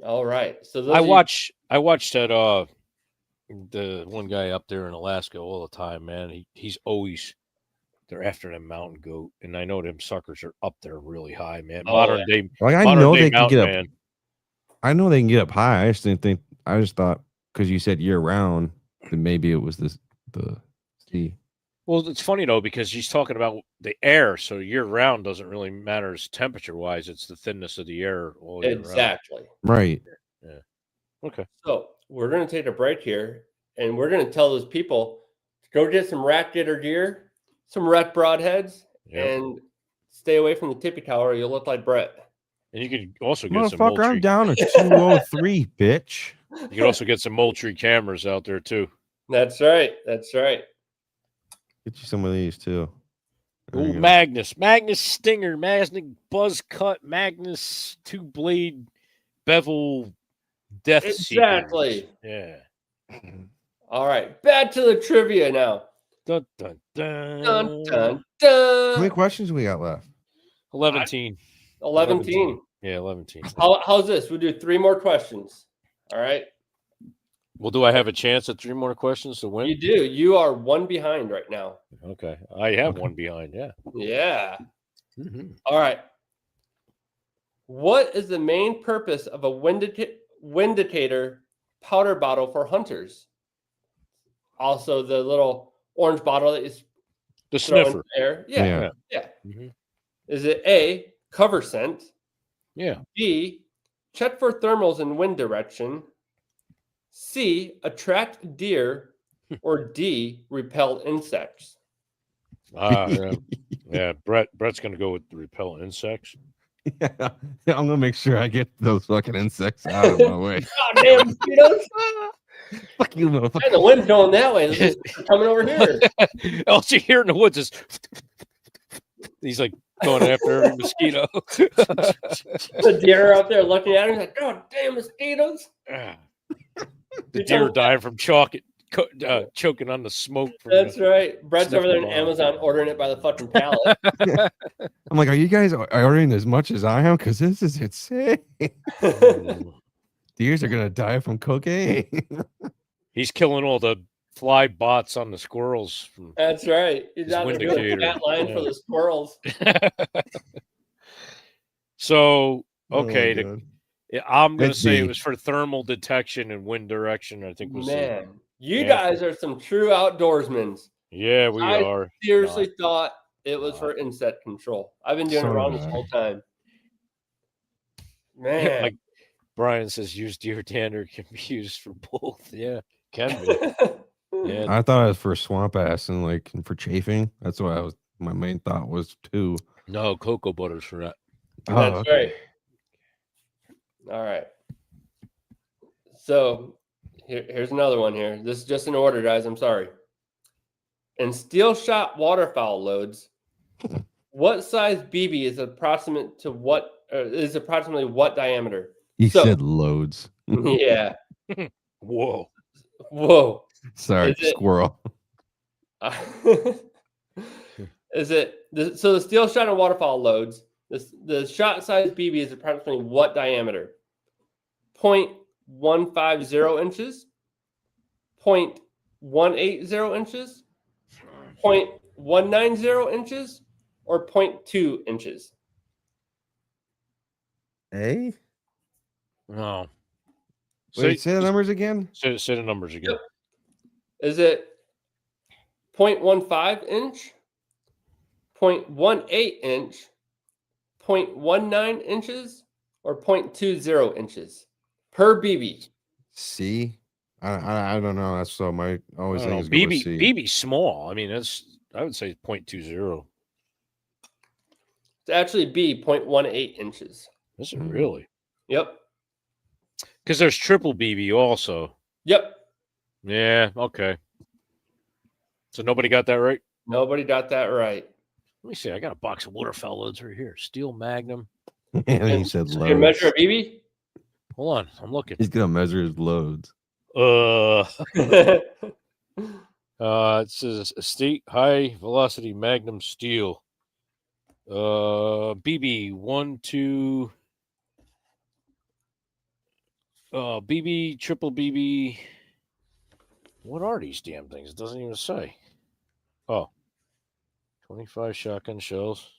All right. So I watch that the one guy up there in Alaska all the time, man. He's always they're after them mountain goat, and I know them suckers are up there really high, man. Oh, Modern day, Like I modern know day they can mountain get up. man. I know they can get up high. I just didn't think. I just thought because you said year round, then maybe it was the C. Well, it's funny though because he's talking about the air, so year round doesn't really matter as temperature wise. It's the thinness of the air all year round. exactly. Right. Yeah. Okay. So we're going to take a break here, and we're going to tell those people to go get some rat gator gear, some rat broadheads, Yep. and stay away from the tippy tower. You'll look like Brett. And you can also get some Motherfucker, I'm Moultrie. down to 203, bitch. You can also get some Moultrie cameras out there too. That's right. That's right. Get you some of these too. There you Ooh, go. Magnus Stinger, Magnus Buzz Cut, Magnus 2-blade bevel death Exactly. Seekers. Yeah. All right. Back to the trivia now. Dun, dun, dun. Dun, dun, How many dun. questions we got left? 11. 11. Yeah, 11. How's this? We'll do 3 more questions. All right. Well, do I have a chance at 3 more questions to win? You do. You are 1 behind right now. Okay. I have one behind. Yeah. Yeah. Mm-hmm. All right. What is the main purpose of a Windicator powder bottle for hunters? Also, the little orange bottle that is The thrown sniffer. there. Yeah. Yeah. Mm-hmm. Is it A, cover scent, Yeah. B, check for thermals in wind direction, C, attract deer, or D, repel insects? Yeah. Yeah. Brett's going to go with the repel insects. Yeah, I'm gonna make sure I get those fucking insects out of my way. God damn mosquitoes! Fuck you, And the motherfucker. wind's going that way. This is coming over here. All you hear in the woods is he's like going after every mosquito. The deer are out there looking at him like, God damn mosquitoes! The deer dying from choking on the smoke. From That's right. Brett's over there in Sniffle bomb. Amazon ordering it by the fucking pallet. I'm like, are you guys ordering as much as I am? Because this is insane. Deers are gonna die from cocaine. He's killing all the fly bots on the squirrels. From... That's right. He's His out there doing a Windicator. fat line for Yeah. the squirrels. So okay, Oh, God. I'm going to Let's say see. it was for thermal detection and wind direction. I think was the- Man, you Yeah. guys are some true outdoorsmen. yeah, we I are. Seriously thought it was for insect control. I've been doing it So wrong did this I. whole time. Man. Like Brian says, use deer dander can be used for both. Yeah, can be. Yeah. I thought it was for swamp ass and like for chafing. That's what my main thought was too. No, cocoa butters for that. That's okay. right. All right. So here's another one here. This is just in order, guys. I'm sorry. In steel shot waterfowl loads, what size BB is approximate to what is approximately what diameter? He So- said loads. Yeah. Whoa. Whoa. Sorry, Is it- squirrel. Is it so? The steel shot and waterfowl loads. The shot size BB is approximately what diameter? 0.150 inches, 0.180 inches, 0.190 inches, or 0.2 inches. Hey, No. wait, say the numbers again. Say the numbers again. Yep. Is it 0.15 inch, 0.18 inch, 0.19 inches, or 0.20 inches per BB? C. I don't know. That's so my always I thing don't is know. go with BB C. BB small. I mean, I would say 0.20. It's actually B, 0.18 inches. Is it Mm. really? Yep. Because there's triple BB also. Yep. Yeah. Okay. So nobody got that right. Nobody got that right. Let me see. I got a box of waterfowl loads right here. Steel Magnum. And he said So you measure a loads. BB? Hold on. I'm looking. He's gonna measure his loads. It says Estate High Velocity Magnum Steel. BB 1, 2. BB, triple BB. What are these damn things? It doesn't even say. Oh, 25 shotgun shells.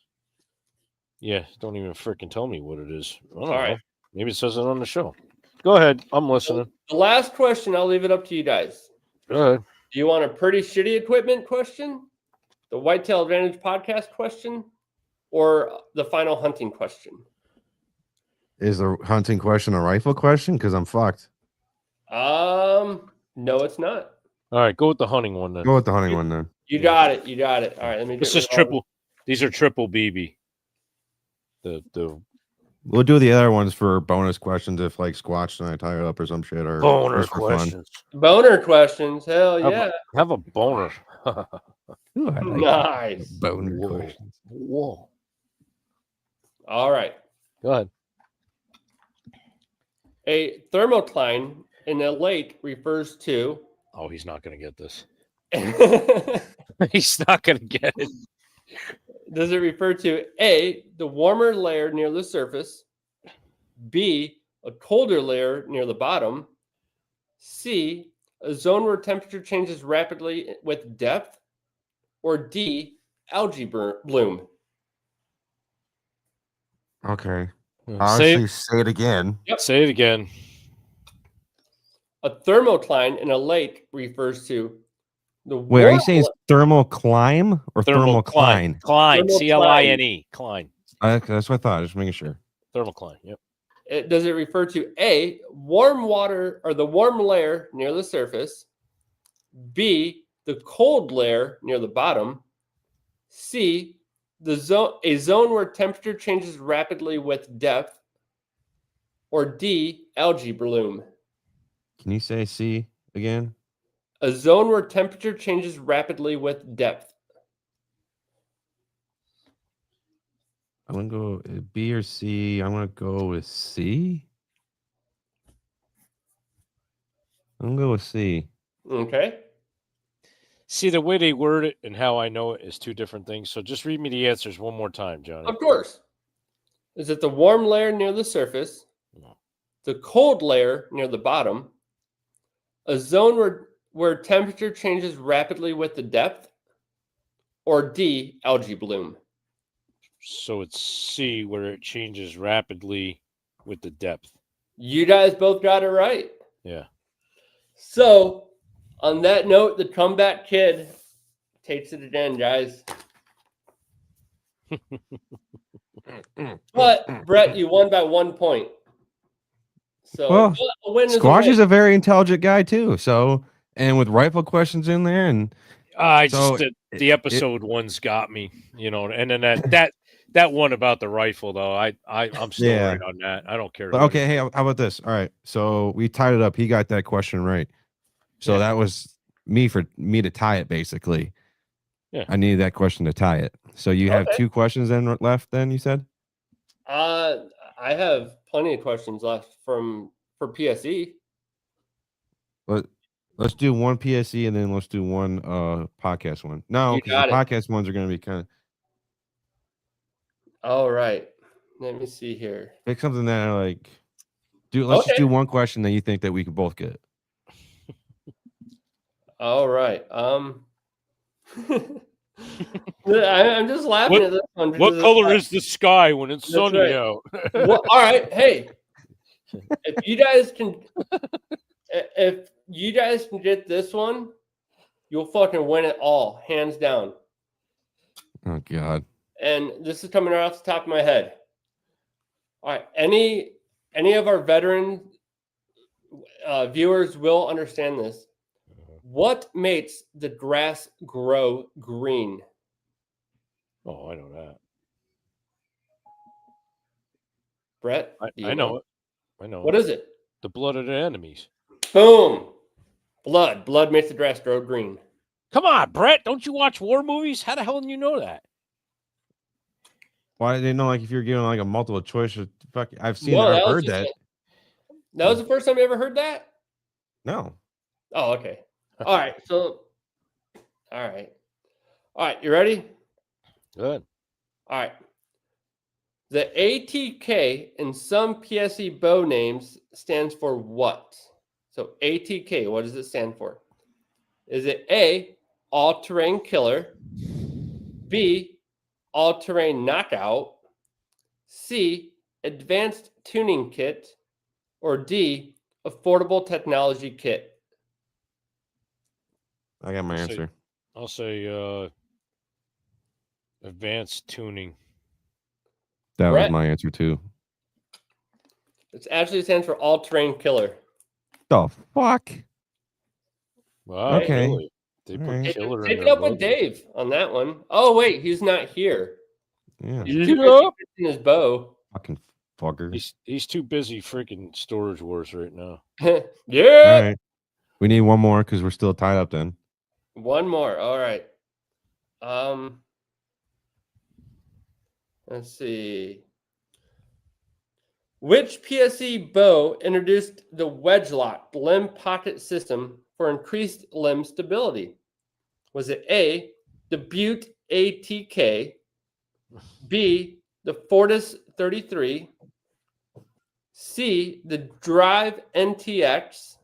Yeah, don't even freaking tell me what it is. I don't know. right. Maybe it says it on the show. Go ahead. I'm listening. The last question, I'll leave it up to you guys. Go ahead. Do you want a pretty shitty equipment question, the Whitetail Advantage Podcast question, or the final hunting question? Is the hunting question a rifle question? Because I'm fucked. No, it's not. All right, go with the hunting one then. Go with the hunting one then. You got it. You got it. All right, let me. This get is rid of all triple. These are triple BB. The We'll do the other ones for bonus questions if like Squatch and I tie it up or some shit or boner just for fun. questions. the boner questions. Hell Have yeah! Have a boner. Ooh, I like Nice. boner Whoa. questions. Whoa. All right. Go ahead. A thermocline in a lake refers to. Oh, he's not going to get this. Does He's not going to get it. it refer to A, the warmer layer near the surface, B, a colder layer near the bottom, C, a zone where temperature changes rapidly with depth, or D, algae bloom? Okay. Say Honestly, it, say it again. say it again. A thermocline in a lake refers to the Wait, are warm you saying it's thermal climb or thermal Klein. cline? Klein. Thermal Cline. Klein. That's what I thought. Just making sure. Thermal Klein. Yep. Does it refer to A, warm water or the warm layer near the surface, B, the cold layer near the bottom, C, a zone where temperature changes rapidly with depth, or D, algae bloom? Can you say C again? A zone where temperature changes rapidly with depth. I'm gonna go B or C. I'm gonna go with C. I'm gonna go with C. Okay. See, the way they word it and how I know it is two different things. So just read me the answers one more time, Johnny. Of course. Is it the warm layer near the surface, No. the cold layer near the bottom, a zone where temperature changes rapidly with the depth, or D, algae bloom? So it's C, where it changes rapidly with the depth. You guys both got it right. Yeah. So, on that note, the comeback kid takes it again, guys. But, Brett, you won by 1 point. So Well, a win is a Squatch win. is a very intelligent guy too. So, and with rifle questions in there, and I so just the episode ones got me, and then that one about the rifle though, I'm still Yeah. right on that. I don't care. But who okay, hey, anybody- how about this? All right, so we tied it up. He got that question right. So Yeah. that was me to tie it. Basically, Yeah. I needed that question to tie it. So you have Okay. 2 questions then left. Then you said. I have plenty of questions left for PSE. Let's do one PSE and then let's do one podcast one. No, You because the got it. podcast ones are going to be kind of All right. Let me see here. pick something that like do. Let's just Okay. do one question that you think that we could both get. All right. I'm just laughing at this one. What color is the sky when it's That's sunny right. out? All right. Hey, if you guys can get this one, you'll fucking win it all, hands down. Oh God. And this is coming right off the top of my head. All right. Any of our veteran viewers will understand this. What makes the grass grow green? Oh, I know that. Brett, do you I know it. I know. What is it? The blood of the enemies. Boom. Blood. Blood makes the grass grow green. Come on, Brett. Don't you watch war movies? How the hell do you know that? Why did they know? Like if you're given like a multiple choice, fuck, I've seen, No, I've that was heard just that. That was the first time you ever heard that? No. Oh, okay. All right. So, all right. All right. You ready? Good. All right. The ATK in some PSE bow names stands for what? So ATK, what does it stand for? Is it A, all-terrain killer, B, all-terrain knockout, C, advanced tuning kit, or D, affordable technology kit? I got my answer. I'll say advanced tuning. That Brett? was my answer too. It actually stands for all-terrain killer. The fuck? Wow, Okay. really? They put Alright. killer in Take it their up with logo. Dave on that one. Oh, wait, he's not here. Yeah. He's too busy fixing his bow. Fucking fucker. He's too busy freaking Storage Wars right now. Yeah. All right. We need one more because we're still tied up then. One more. All right. Let's see. Which PSE bow introduced the wedge lock limb pocket system for increased limb stability? Was it A, the Butte ATK, B, the Fortis 33, C, the Drive NTX,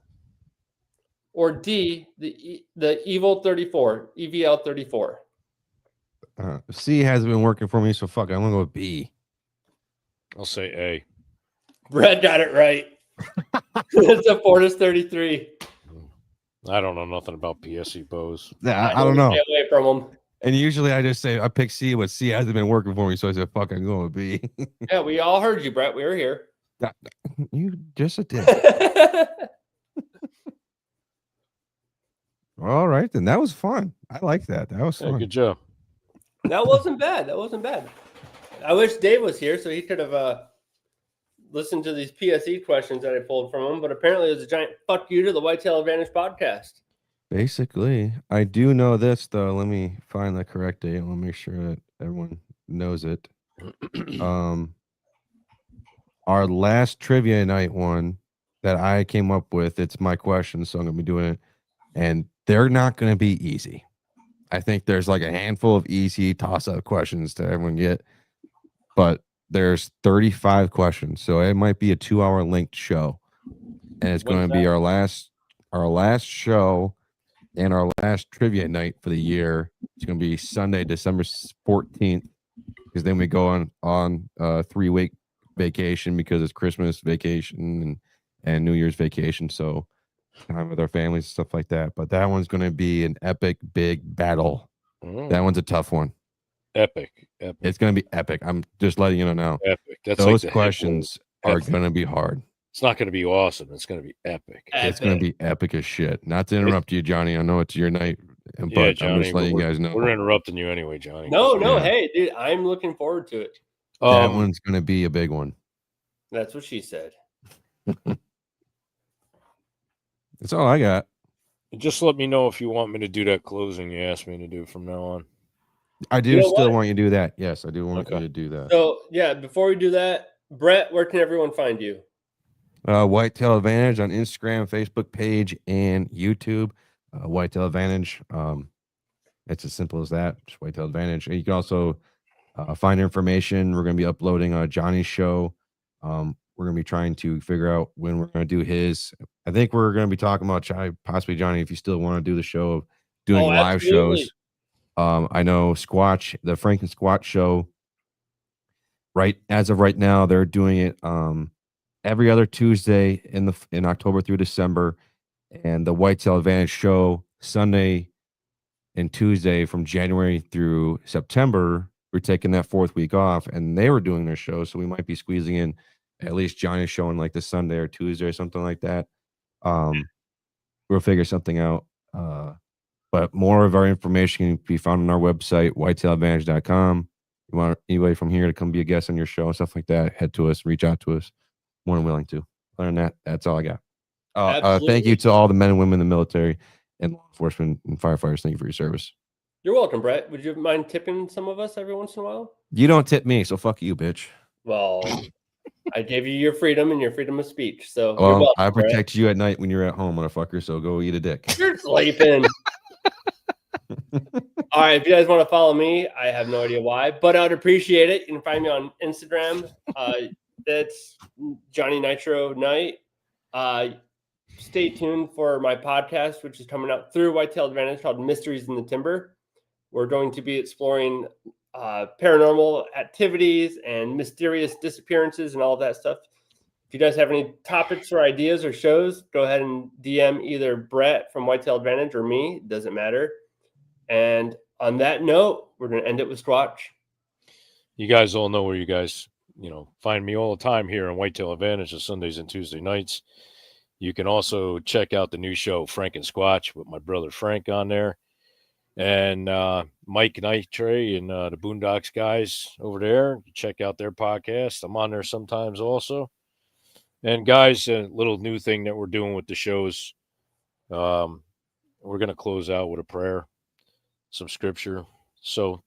or D, the Evil 34, EVL 34? C hasn't been working for me, so fuck. I'm gonna go with B. I'll say A. Brett got it right. It's a Fortis 33. I don't know nothing about PSE bows. I don't know. Stay away from them. And usually I just say I pick C, but C hasn't been working for me, so I said fuck. I'm going with B. Yeah, we all heard you, Brett. We were here. You just a dick. All right, then that was fun. I like that. That was Yeah, fun. good job. That wasn't bad. That wasn't bad. I wish Dave was here so he could have listened to these PSE questions that I pulled from him. But apparently, it was a giant fuck you to the Whitetail Advantage podcast. Basically, I do know this though. Let me find the correct date. Let me make sure that everyone knows it. Our last trivia night one that I came up with, it's my question, so I'm gonna be doing it, and they're not gonna be easy. I think there's like a handful of easy toss-up questions to everyone get, but there's 35 questions, so it might be a 2-hour linked show, and it's going to be our last show and our last trivia night for the year. It's going to be Sunday, December 14th, because then we go on 3-week vacation because it's Christmas vacation and New Year's vacation, so time with our families and stuff like that. But that one's going to be an epic big battle. That one's a tough one. Epic. It's going to be epic. I'm just letting you know now. Epic. That's Those like questions are going to be hard. It's not going to be awesome. It's going to be epic. It's going to be epic as shit. Not to interrupt you, Johnny. I know it's your night, but Yeah, Johnny, I'm just letting you guys know. We're interrupting you anyway, Johnny. No, Yeah. hey, dude, I'm looking forward to it. That one's going to be a big one. That's what she said. That's all I got. Just let me know if you want me to do that closing you asked me to do from now on. I do still want you to do that. Yes, I do want you to do that. So, yeah, before we do that, Brett, where can everyone find you? Whitetail Advantage on Instagram, Facebook page, and YouTube. Whitetail Advantage. It's as simple as that. Just Whitetail Advantage. And you can also find information. We're going to be uploading Johnny's show. We're going to be trying to figure out when we're going to do his. I think we're going to be talking about possibly Johnny, if you still want to do the show of doing live shows. I know Squatch, the Frank and Squatch show. Right as of right now, they're doing it every other Tuesday in October through December, and the Whitetail Advantage show Sunday and Tuesday from January through September. We're taking that 4th week off, and they were doing their show, so we might be squeezing in at least Johnny's showing like the Sunday or Tuesday or something like that. We'll figure something out. But more of our information can be found on our website, whitetailadvantage.com. You want anybody from here to come be a guest on your show and stuff like that, head to us, reach out to us. More than willing to. Other than that, that's all I got. Thank you to all the men and women in the military and law enforcement and firefighters. Thank you for your service. You're welcome, Brett. Would you mind tipping some of us every once in a while? You don't tip me, so fuck you, bitch. Well, I gave you your freedom and your freedom of speech. So well, you're welcome, I protect you at night when you're at home, motherfucker. So go eat a dick. You're sleeping. All right, if you guys want to follow me, I have no idea why, but I'd appreciate it. You can find me on Instagram. That's Johnny Nitro Night. Stay tuned for my podcast, which is coming out through Whitetail Advantage, called Mysteries in the Timber. We're going to be exploring paranormal activities and mysterious disappearances and all of that stuff. If you guys have any topics or ideas or shows, go ahead and DM either Brett from Whitetail Advantage or me. It doesn't matter. And on that note, we're going to end it with Squatch. You guys all know where you guys, find me all the time here on Whitetail Advantage on Sundays and Tuesday nights. You can also check out the new show, Frank and Squatch, with my brother Frank on there. And Mike Nitro and the Boondocks guys over there. Check out their podcast. I'm on there sometimes also. And guys, a little new thing that we're doing with the shows. We're going to close out with a prayer, some scripture. So,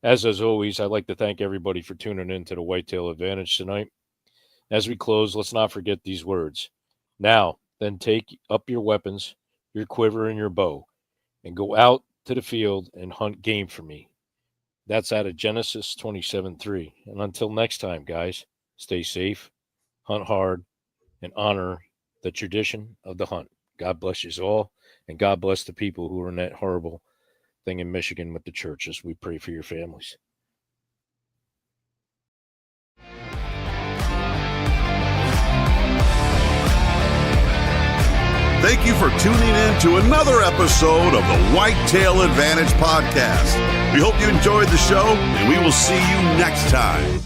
as always, I'd like to thank everybody for tuning in to the Whitetail Advantage tonight. As we close, let's not forget these words. Now, then take up your weapons, your quiver and your bow, and go out to the field and hunt game for me. That's out of Genesis 27:3. And until next time, guys, stay safe, hunt hard, and honor the tradition of the hunt. God bless you all, and God bless the people who are in that horrible thing in Michigan with the churches. We pray for your families. Thank you for tuning in to another episode of the Whitetail Advantage Podcast. We hope you enjoyed the show, and we will see you next time.